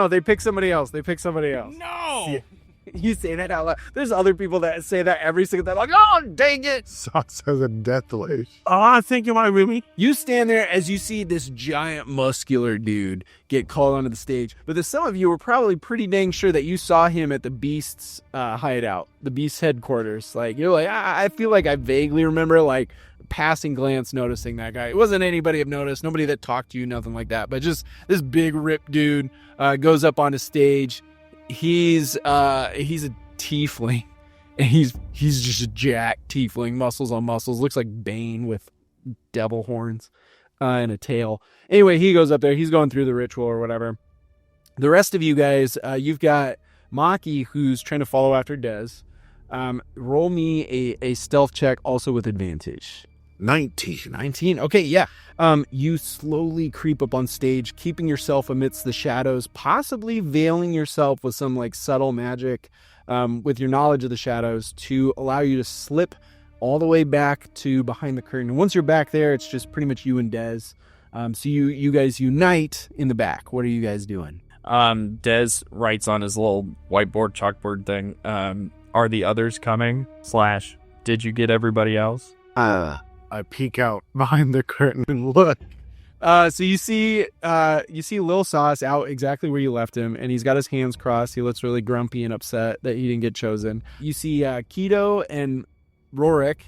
They pick somebody else. No! You say that out loud. There's other people that say that every single time. Like, oh, dang it. Sauce has a death wish. Oh, I think you might be me. You stand there as you see this giant muscular dude get called onto the stage. But some of you were probably pretty dang sure that you saw him at the Beast's hideout, the Beast's headquarters. Like, you're like, I feel like I vaguely remember, like, passing glance noticing that guy. It wasn't anybody I've noticed, nobody that talked to you, nothing like that. But just this big ripped dude goes up onto stage. He's a tiefling, And he's just a jacked tiefling, muscles on muscles. Looks like Bane with devil horns and a tail. Anyway, he goes up there. He's going through the ritual or whatever. The rest of you guys, you've got Maki, who's trying to follow after Dez. Roll me a stealth check, also with advantage. 19. Okay, yeah. You slowly creep up on stage, keeping yourself amidst the shadows, possibly veiling yourself with some like subtle magic, with your knowledge of the shadows to allow you to slip all the way back to behind the curtain. And once you're back there, it's just pretty much you and Dez. So you guys unite in the back. What are you guys doing? Dez writes on his little whiteboard, chalkboard thing. Are the others coming? / did you get everybody else? I peek out behind the curtain and look. So you see Lil Sauce out exactly where you left him, and he's got his hands crossed. He looks really grumpy and upset that he didn't get chosen. You see Keto and Rorick,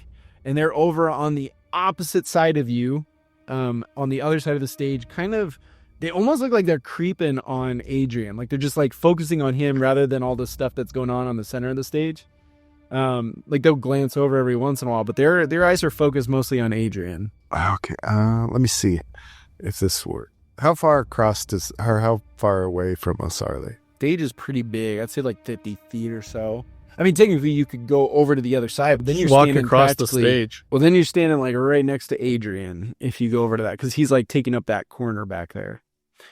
and they're over on the opposite side of you, on the other side of the stage. They almost look like they're creeping on Adrian, like they're just like focusing on him rather than all the stuff that's going on the center of the stage. Like they'll glance over every once in a while, but their eyes are focused mostly on Adrian. Okay, let me see if this works. How far how far away from us are they? Stage is pretty big. I'd say like 50 feet or so. I mean, technically you could go over to the other side, but then you're walk standing across the stage. Well, then you're standing like right next to Adrian if you go over to that, because he's like taking up that corner back there.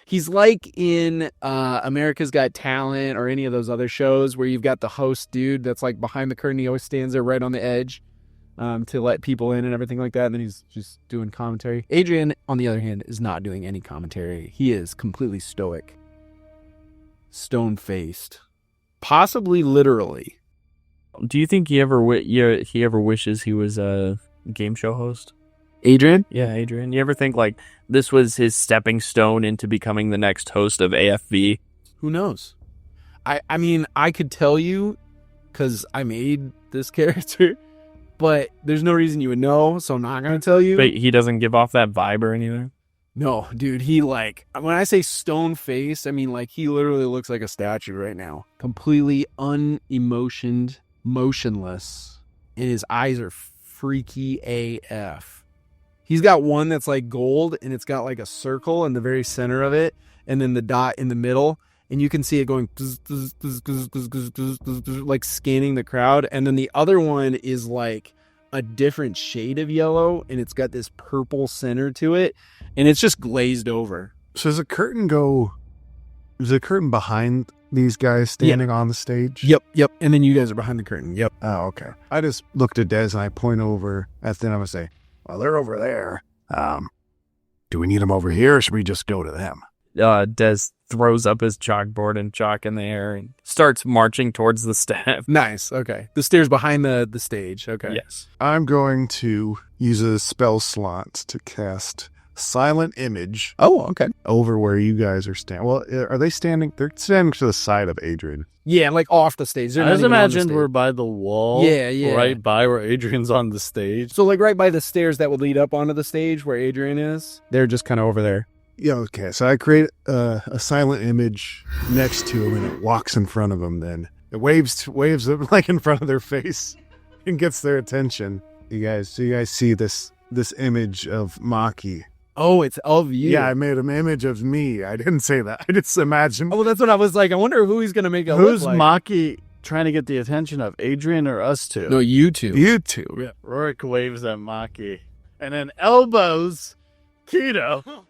He's like in America's Got Talent or any of those other shows where you've got the host dude that's like behind the curtain. He always stands there right on the edge to let people in and everything like that. And then he's just doing commentary. Adrian, on the other hand, is not doing any commentary. He is completely stoic. Stone-faced. Possibly literally. Do you think he ever wishes he was a game show host? Adrian? Yeah, Adrian. You ever think like this was his stepping stone into becoming the next host of AFV? Who knows? I mean, I could tell you because I made this character, but there's no reason you would know, so I'm not going to tell you. But he doesn't give off that vibe or anything? No, dude, he like, when I say stone face, I mean like he literally looks like a statue right now. Completely unemotioned, motionless, and his eyes are freaky AF. He's got one that's like gold, and it's got like a circle in the very center of it, and then the dot in the middle, and you can see it going like scanning the crowd. And then the other one is like a different shade of yellow, and it's got this purple center to it, and it's just glazed over. So is the curtain behind these guys standing on the stage? Yep. And then you guys are behind the curtain. Yep. Oh, okay. I just looked at Dez and I point over at them. I would say, well, they're over there. Do we need them over here, or should we just go to them? Dez throws up his chalkboard and chalk in the air and starts marching towards the staff. Nice. Okay. The stairs behind the stage. Okay. Yes. I'm going to use a spell slot to cast Silent Image. Oh, okay. Over where you guys are standing. Well, are they standing? They're standing to the side of Adrian. Yeah, like off the stage. I just imagined we're by the wall. Yeah. Right by where Adrian's on the stage. So like right by the stairs that would lead up onto the stage where Adrian is. They're just kind of over there. Yeah, okay. So I create a silent image next to him, and it walks in front of him then. It waves up like in front of their face and gets their attention. You guys see this image of Maki. Oh, it's of you. Yeah, I made an image of me. I didn't say that. I just imagined. Oh, well, that's what I was like. I wonder who he's going to make it Who's look like. Maki trying to get the attention of? Adrian or us two? No, you two. You two. Yeah. Rorick waves at Maki and then elbows Keto,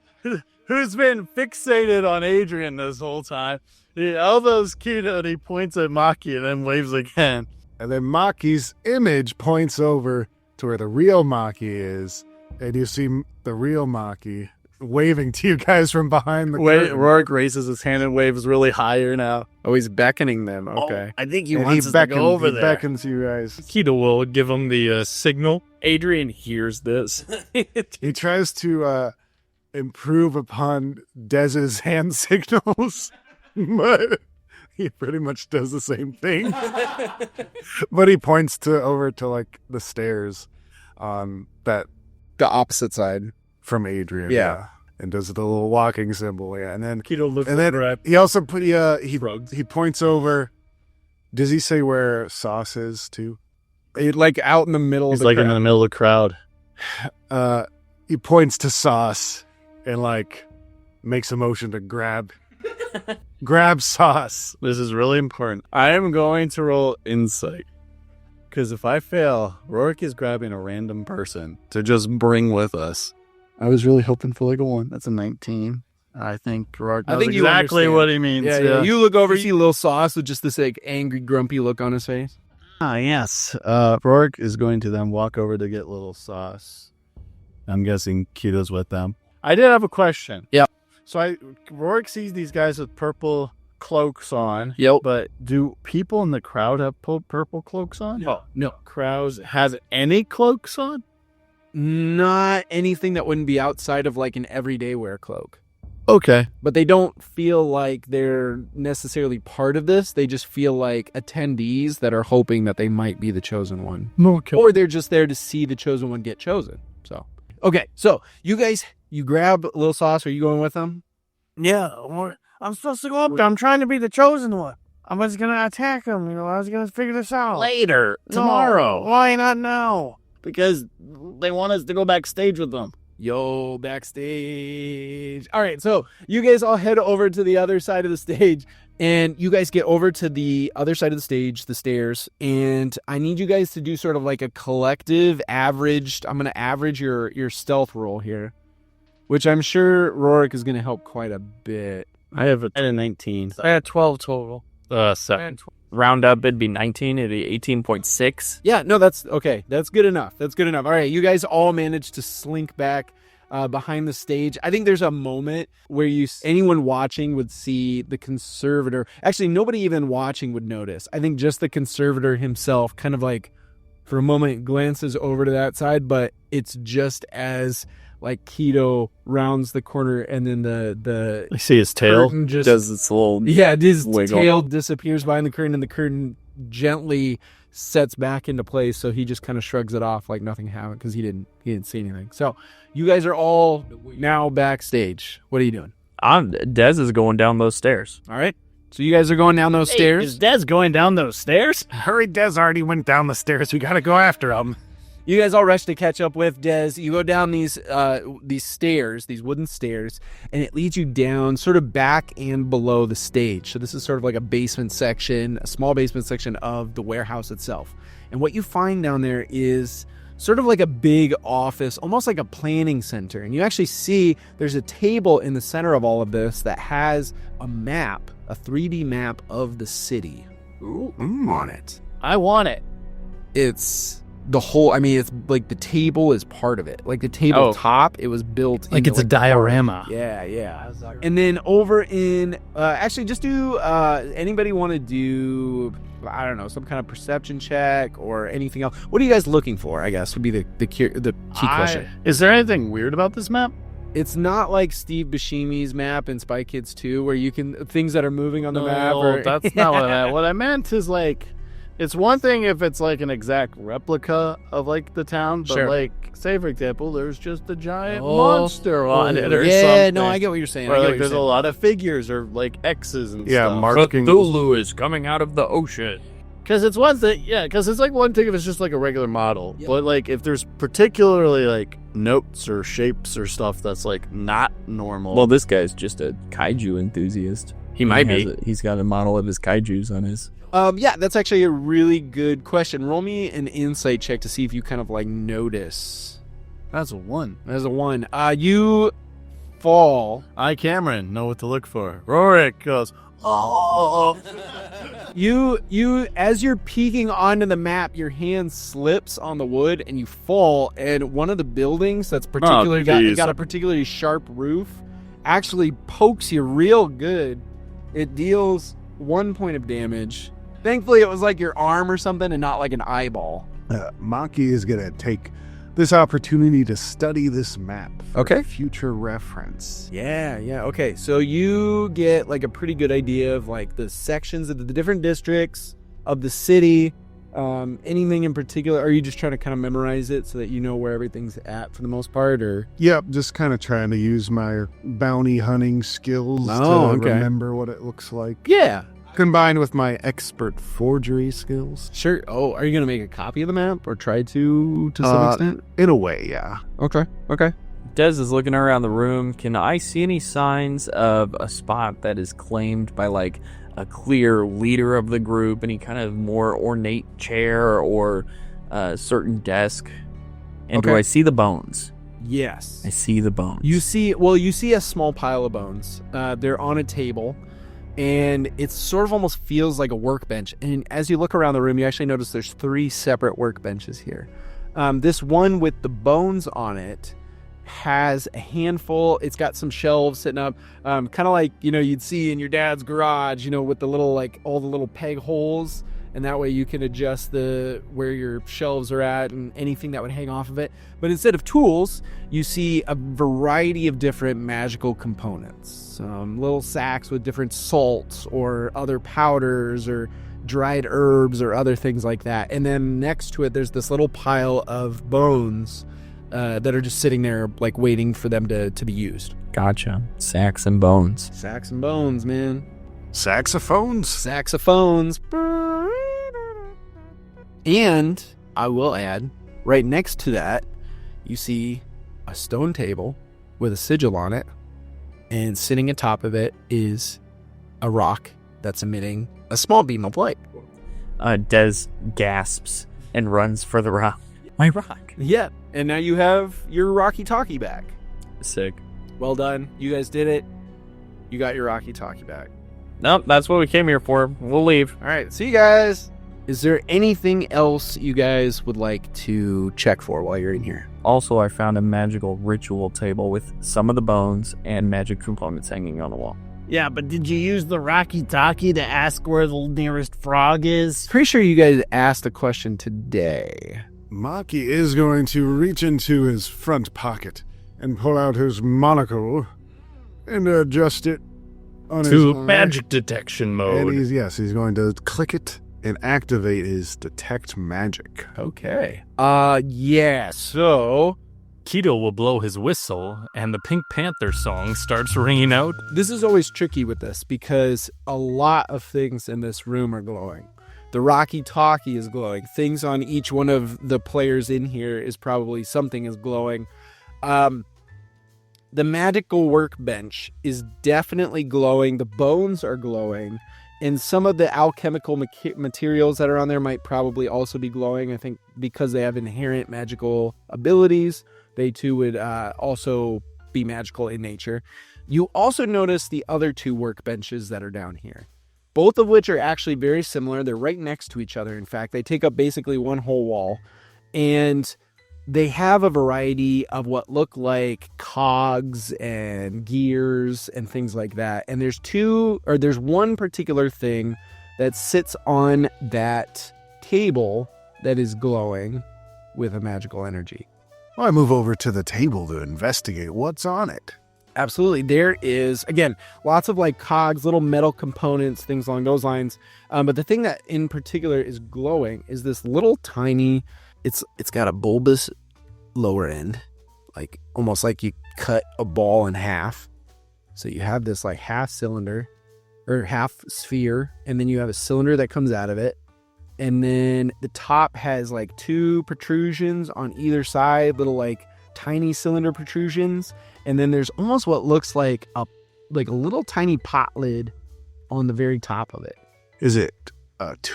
who's been fixated on Adrian this whole time. He elbows Keto and he points at Maki and then waves again. And then Maki's image points over to where the real Maki is. And you see the real Maki waving to you guys from behind the curtain. Rorick raises his hand and waves really higher now. Oh, he's beckoning them. Okay. I think he wants us to go over there. He beckons you guys. Keto will give him the signal. Adrian hears this. He tries to improve upon Dez's hand signals, but he pretty much does the same thing. But he points over to like the stairs on that. The opposite side. From Adrian. Yeah. And does the little walking symbol. Yeah. And then Keto looks and then over at he also he points over Does he say where Sauce is too? Like out in the middle He's of the like in crowd. the middle of the crowd. He points to Sauce and like makes a motion to grab Sauce. This is really important. I am going to roll insight. Because if I fail, Rorick is grabbing a random person to just bring with us. I was really hoping for like a 1. That's a 19. I think Rorick knows think you exactly understand. what he means. Yeah. You look over, you see little Sauce with just this like angry, grumpy look on his face. Yes. Rorick is going to then walk over to get little Sauce. I'm guessing Keto's with them. I did have a question. Yep. So Rorick sees these guys with purple cloaks on. Yep. But do people in the crowd have purple cloaks on? No. Crowds has any cloaks on? Not anything that wouldn't be outside of like an everyday wear cloak. Okay. But they don't feel like they're necessarily part of this. They just feel like attendees that are hoping that they might be the chosen one. Okay. Or they're just there to see the chosen one get chosen. So, okay. So you guys, you grab Little Sauce. Are you going with them? Yeah, I'm supposed to go up there. I'm trying to be the chosen one. I was going to attack him. I was going to figure this out. Later. No, Tomorrow. why not now? Because they want us to go backstage with them. Yo, backstage. All right, so you guys all head over to the other side of the stage, and you guys get over to the other side of the stage, the stairs, and I need you guys to do sort of like a collective averaged. I'm going to average your stealth roll here, which I'm sure Rorick is going to help quite a bit. I have a 19. I had 12 total. 7. Round up, it'd be 19. It'd be 18.6. Yeah, no, that's okay. That's good enough. All right, you guys all managed to slink back behind the stage. I think there's a moment where anyone watching would see the conservator. Actually, nobody even watching would notice. I think just the conservator himself kind of like for a moment glances over to that side, but it's just as like Keto rounds the corner and then the I see his tail curtain just Does this little his wiggle. tail disappears behind the curtain and the curtain gently sets back into place, so he just kind of shrugs it off like nothing happened because he didn't see anything. So you guys are all now backstage. What are you doing? Dez is going down those stairs. All right, so you guys are going down those stairs. Is Dez going down those stairs? Hurry, Des already went down the stairs. We gotta go after him. You guys all rush to catch up with Dez. You go down these stairs, these wooden stairs, and it leads you down sort of back and below the stage. So this is sort of like a basement section, a small basement section of the warehouse itself. And what you find down there is sort of like a big office, almost like a planning center. And you actually see there's a table in the center of all of this that has a map, a 3D map of the city on it. I want it. It's the whole, it's like the table is part of it. Like the table top, it was built Like into, it's a diorama. Yeah. And then over in, actually just do, anybody want to do, I don't know, some kind of perception check or anything else? What are you guys looking for, I guess, would be the key question. Is there anything weird about this map? It's not like Steve Buscemi's map in Spy Kids 2 where you can, things that are moving on the map. No, that's not what I meant. What I meant is like, it's one thing if it's like an exact replica of like the town, but Sure. like, say for example, there's just a giant monster on it or yeah, something. no, I get what you're saying. Or like there's a lot of figures or like X's and stuff. Cthulhu is coming out of the ocean. Because it's one thing, because it's like one thing if it's just like a regular model, but like if there's particularly like notes or shapes or stuff that's like not normal. Well, this guy's just a kaiju enthusiast. He might be. He's got a model of his kaijus on his. Yeah, that's actually a really good question. Roll me an insight check to see if you kind of like notice. That's a 1. That's a 1. You fall. I, Cameron, know what to look for. Rorick goes, oh. You as you're peeking onto the map, your hand slips on the wood and you fall, and one of the buildings that's particularly got a particularly sharp roof actually pokes you real good. It deals 1 point of damage. Thankfully, it was like your arm or something and not like an eyeball. Maki is going to take this opportunity to study this map for future reference. Yeah. Okay, so you get like a pretty good idea of like the sections of the different districts of the city. Anything in particular? Are you just trying to kind of memorize it so that you know where everything's at for the most part? Or Yep, just kind of trying to use my bounty hunting skills to remember what it looks like. Yeah. combined with my expert forgery skills. Sure. Oh, are you going to make a copy of the map or try to some extent? In a way, yeah. Okay. Dez is looking around the room. Can I see any signs of a spot that is claimed by like a clear leader of the group? Any kind of more ornate chair or a certain desk? And do I see the bones? Yes. I see the bones. You see a small pile of bones. They're on a table, and it sort of almost feels like a workbench. And as you look around the room, you actually notice there's 3 separate workbenches here. This one with the bones on it has a handful. It's got some shelves sitting up, kind of like, you'd see in your dad's garage, with the little, like, all the little peg holes, and that way you can adjust where your shelves are at and anything that would hang off of it. But instead of tools, you see a variety of different magical components. Little sacks with different salts or other powders or dried herbs or other things like that. And then next to it, there's this little pile of bones that are just sitting there, like, waiting for them to be used. Gotcha. Sacks and bones. Sacks and bones, man. Saxophones. And I will add, right next to that, you see a stone table with a sigil on it, and sitting atop of it is a rock that's emitting a small beam of light. Dez gasps and runs for the rock. My rock. Yeah, and now you have your Rockie Talky back. Sick. Well done. You guys did it. You got your Rockie Talky back. Nope, that's what we came here for. We'll leave. All right, see you guys. Is there anything else you guys would like to check for while you're in here? Also, I found a magical ritual table with some of the bones and magic components hanging on the wall. Yeah, but did you use the Rockie Talky to ask where the nearest frog is? Pretty sure you guys asked a question today. Maki is going to reach into his front pocket and pull out his monocle and adjust it on his To eye. magic detection mode. And he's going to click it and activate his detect magic. Okay. Yeah, so Keto will blow his whistle, and the Pink Panther song starts ringing out. this is always tricky with this because a lot of things in this room are glowing. The Rockie Talky is glowing. Things on each one of the players in here is probably something is glowing. The magical workbench is definitely glowing. The bones are glowing. And some of the alchemical materials that are on there might probably also be glowing. I think because they have inherent magical abilities, they too would also be magical in nature. You also notice the other 2 workbenches that are down here, both of which are actually very similar. They're right next to each other. In fact, they take up basically one whole wall. And they have a variety of what look like cogs and gears and things like that. And there's one particular thing that sits on that table that is glowing with a magical energy. Well, I move over to the table to investigate what's on it. Absolutely. There is, again, lots of like cogs, little metal components, things along those lines. But the thing that in particular is glowing is this little tiny, it's got a bulbous lower end, like almost like you cut a ball in half. So you have this like half cylinder or half sphere, and then you have a cylinder that comes out of it. And then the top has like 2 protrusions on either side, little like tiny cylinder protrusions. And then there's almost what looks like a little tiny pot lid on the very top of it. Is it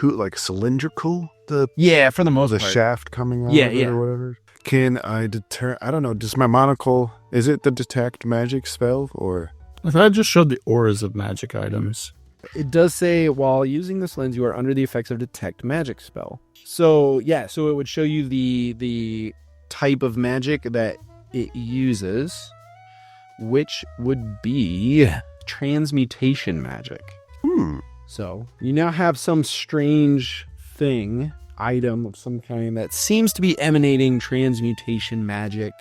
like cylindrical? Yeah, for the most the part. shaft coming out Yeah, of it yeah. or whatever? Can I I don't know, does my monocle, is it the detect magic spell or? I thought I just showed the auras of magic items. It does say, while using this lens, you are under the effects of detect magic spell. So, yeah, so it would show you the type of magic that it uses, which would be transmutation magic. So, you now have some strange item of some kind that seems to be emanating transmutation magic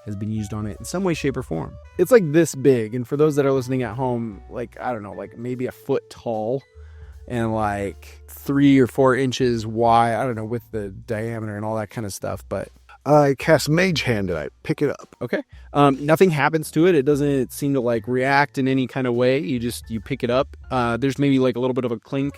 has been used on it in some way, shape, or form. It's like this big, and for those that are listening at home, like, I don't know, like maybe a foot tall and like 3 or 4 inches wide, I don't know, with the diameter and all that kind of stuff. But I cast Mage Hand and I pick it up. Okay. Nothing happens to it. It doesn't seem to like react in any kind of way. You pick it up. There's maybe like a little bit of a clink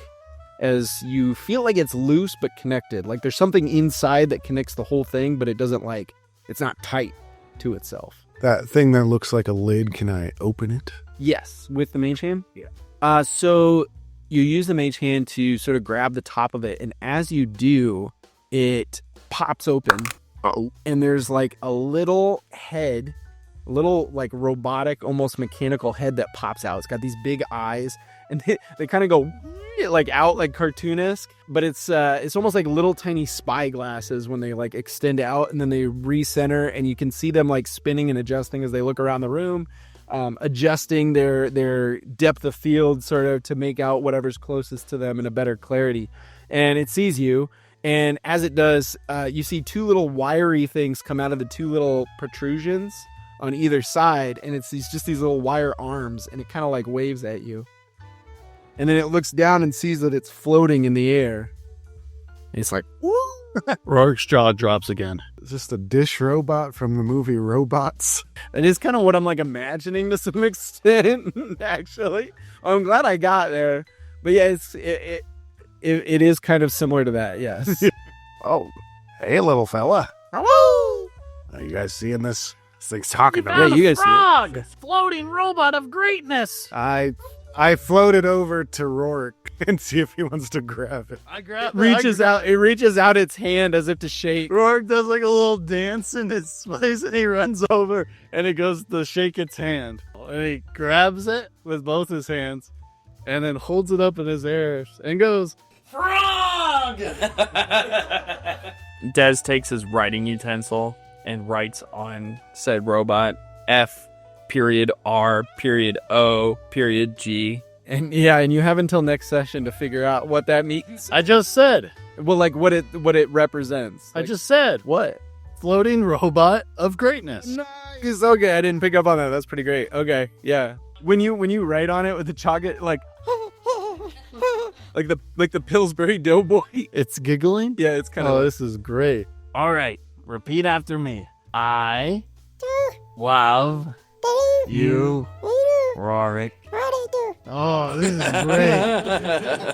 as you feel like it's loose but connected. Like there's something inside that connects the whole thing, but it doesn't like, it's not tight to itself. That thing that looks like a lid, can I open it? Yes, with the Mage Hand? Yeah. So you use the Mage Hand to sort of grab the top of it, and as you do, it pops open. Uh-oh. And there's like a little head, a little like robotic, almost mechanical head that pops out. It's got these big eyes, and they kind of go like out like cartoonish, but it's almost like little tiny spy glasses when they like extend out and then they recenter, and you can see them like spinning and adjusting as they look around the room, adjusting their depth of field sort of to make out whatever's closest to them in a better clarity. And it sees you. And as it does, you see two little wiry things come out of the two little protrusions on either side. And it's just these little wire arms, and it kind of like waves at you. And then it looks down and sees that it's floating in the air. And it's like, woo! Rorick's jaw drops again. Is this the dish robot from the movie Robots? It is kind of what I'm like imagining to some extent, actually. I'm glad I got there. But yeah, it is kind of similar to that, yes. Oh, hey, little fella. Hello! Are you guys seeing this? This thing's talking to Yeah, me. you guys see it. Frog! Floating robot of greatness! I floated over to Rorick and see if he wants to grab it. It reaches out its hand as if to shake. Rorick does like a little dance in its place, and he runs over and it goes to shake its hand. And he grabs it with both his hands and then holds it up in his air and goes, Frog! Des takes his writing utensil and writes on said robot F.R.O.G. And you have until next session to figure out what that means. I just said. Well, like what it represents. I just said. What? Floating robot of greatness. Nice. Okay, I didn't pick up on that. That's pretty great. Okay, yeah. When you write on it with the chocolate, like the Pillsbury Doughboy. It's giggling? Yeah, it's kind of. Oh, this is great. All right, repeat after me. I love you, Rorick. Oh, this is great.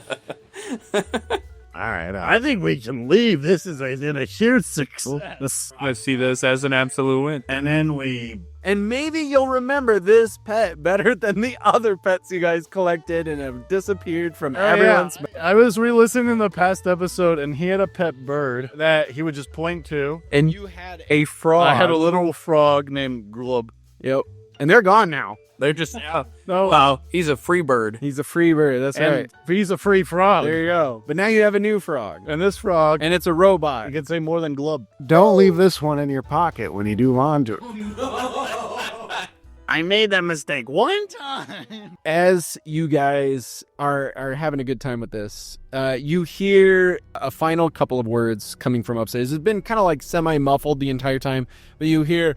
All right. I think we can leave. This is a huge success. I see this as an absolute win. And then we... And maybe you'll remember this pet better than the other pets you guys collected and have disappeared from everyone's... Yeah. I was re-listening in the past episode, and he had a pet bird that he would just point to. And you had a frog. I had a little frog named Glub. Yep. And they're gone now. They're just No. wow. He's a free bird. He's a free bird. That's And right. he's a free frog. There you go. But now you have a new frog. And this frog, And it's a robot. you can say more than Glub. Don't leave this one in your pocket when you do laundry. I made that mistake one time. As you guys are having a good time with this, you hear a final couple of words coming from upstairs. It's been kind of like semi-muffled the entire time, but you hear,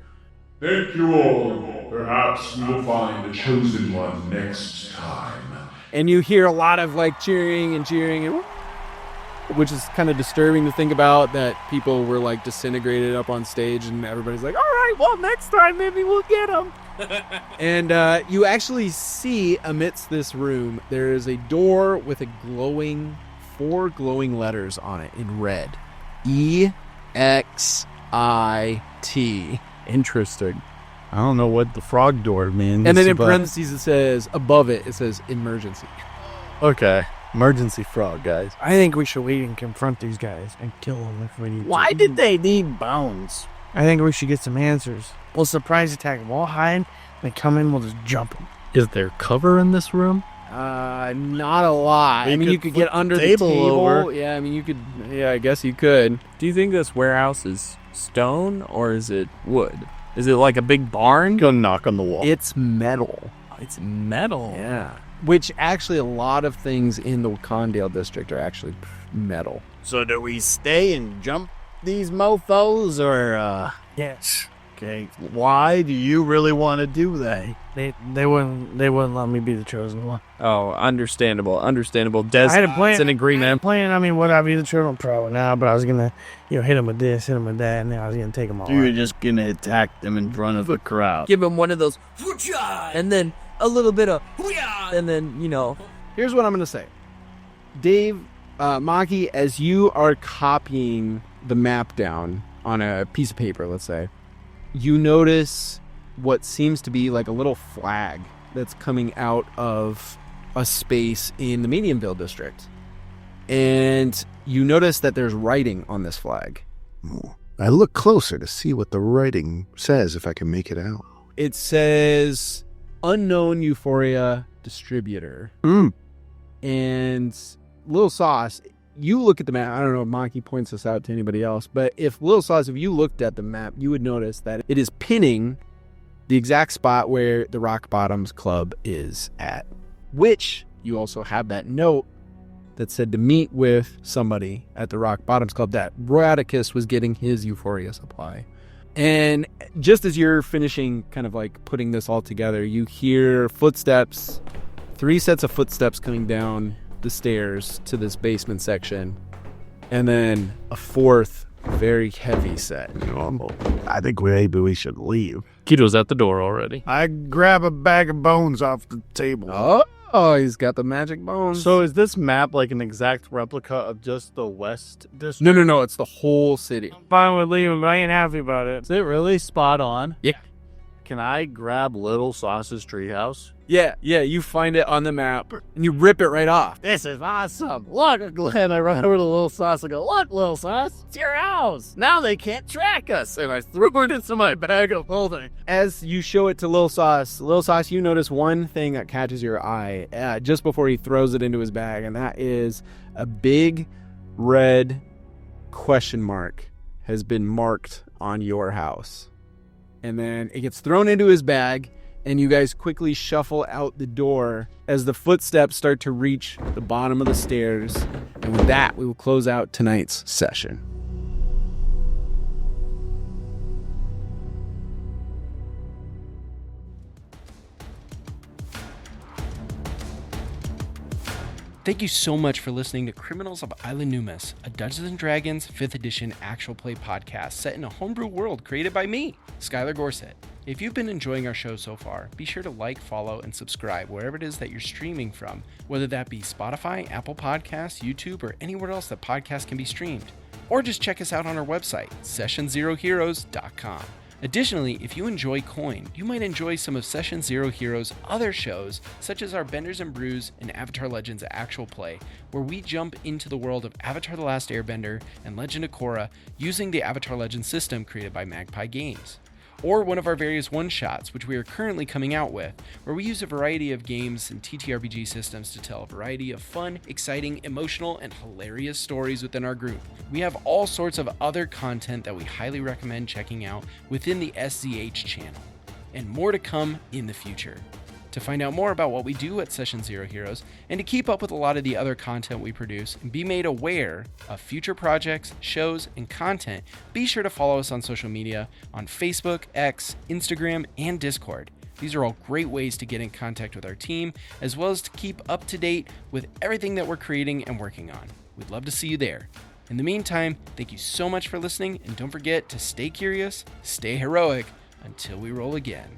Thank you all. Perhaps we will find the chosen one next time. and you hear a lot of like cheering and cheering, and which is kind of disturbing to think about, that people were like disintegrated up on stage and everybody's like, all right, well, next time maybe we'll get them. And you actually see amidst this room, there is a door with four glowing letters on it in red. EXIT. Interesting. I don't know what the frog door means. And then in but- parentheses it says, above it says emergency. Okay. Emergency frog, guys. I think we should wait and confront these guys and kill them if we need to. Why did they need bones? I think we should get some answers. We'll surprise attack them. We'll hide. They come in, we'll just jump them. Is there cover in this room? Not a lot. We I mean, could you could flip get under the the table table. over. Yeah, I mean, you could. Yeah, I guess you could. Do you think this warehouse is stone or is it wood? Is it like a big barn? Go knock on the wall. It's metal. It's metal. Yeah. Which actually, a lot of things in the Wakandale District are actually metal. So do we stay and jump these mofos, or Yes. Okay, why do you really want to do that? They wouldn't let me be the chosen one. Oh, understandable. Des, I had a plan. it's an agreement. I mean, would I be the chosen pro now? But I was gonna, hit him with this, hit him with that, and then I was gonna take him all. You were just gonna attack them in front of the crowd. Give him one of those, and then a little bit of, and then, Here's what I'm going to say. Dave, Maki, as you are copying the map down on a piece of paper, let's say, you notice what seems to be like a little flag that's coming out of a space in the Mediumville district. And you notice that there's writing on this flag. I look closer to see what the writing says, if I can make it out. It says, Unknown Euphoria Distributor. And Little Sauce, you look at the map. I don't know if Maki points this out to anybody else, but if Little Sauce, if you looked at the map, you would notice that it is pinning the exact spot where the Rock Bottoms Club is at, which you also have that note that said to meet with somebody at the Rock Bottoms Club that Royaticus was getting his Euphoria supply. And just as you're finishing kind of like putting this all together, you hear footsteps, 3 sets of footsteps coming down the stairs to this basement section, and then a 4th very heavy set. Normal. I think maybe we should leave. Keto's at the door already. I grab a bag of bones off the table. Oh, he's got the magic bones. So is this map like an exact replica of just the West District? No, it's the whole city. I'm fine with leaving, but I ain't happy about it. Is it really spot on? Yeah. Can I grab Little Sauce's treehouse? Yeah, you find it on the map, and you rip it right off. This is awesome. Look, Glenn, I run over to Little Sauce and go, look, Little Sauce, it's your house. Now they can't track us. And I threw it into my bag of holding. As you show it to Lil Sauce, you notice one thing that catches your eye just before he throws it into his bag, and that is a big red question mark has been marked on your house. And then it gets thrown into his bag, and you guys quickly shuffle out the door as the footsteps start to reach the bottom of the stairs. And with that, we will close out tonight's session. Thank you so much for listening to Criminals of Isla Numus, a Dungeons & Dragons 5th edition actual play podcast set in a homebrew world created by me, Skylar Gorsuch. If you've been enjoying our show so far, be sure to like, follow, and subscribe wherever it is that you're streaming from, whether that be Spotify, Apple Podcasts, YouTube, or anywhere else that podcasts can be streamed. Or just check us out on our website, sessionzeroheroes.com. Additionally, if you enjoy Coin, you might enjoy some of Session Zero Heroes' other shows, such as our Benders and Brews and Avatar Legends Actual Play, where we jump into the world of Avatar The Last Airbender and Legend of Korra using the Avatar Legends system created by Magpie Games. Or one of our various one-shots, which we are currently coming out with, where we use a variety of games and TTRPG systems to tell a variety of fun, exciting, emotional, and hilarious stories within our group. We have all sorts of other content that we highly recommend checking out within the SZH channel, and more to come in the future. To find out more about what we do at Session Zero Heroes, and to keep up with a lot of the other content we produce and be made aware of future projects, shows, and content, be sure to follow us on social media on Facebook, X, Instagram, and Discord. These are all great ways to get in contact with our team, as well as to keep up to date with everything that we're creating and working on. We'd love to see you there. In the meantime, thank you so much for listening, and don't forget to stay curious, stay heroic, until we roll again.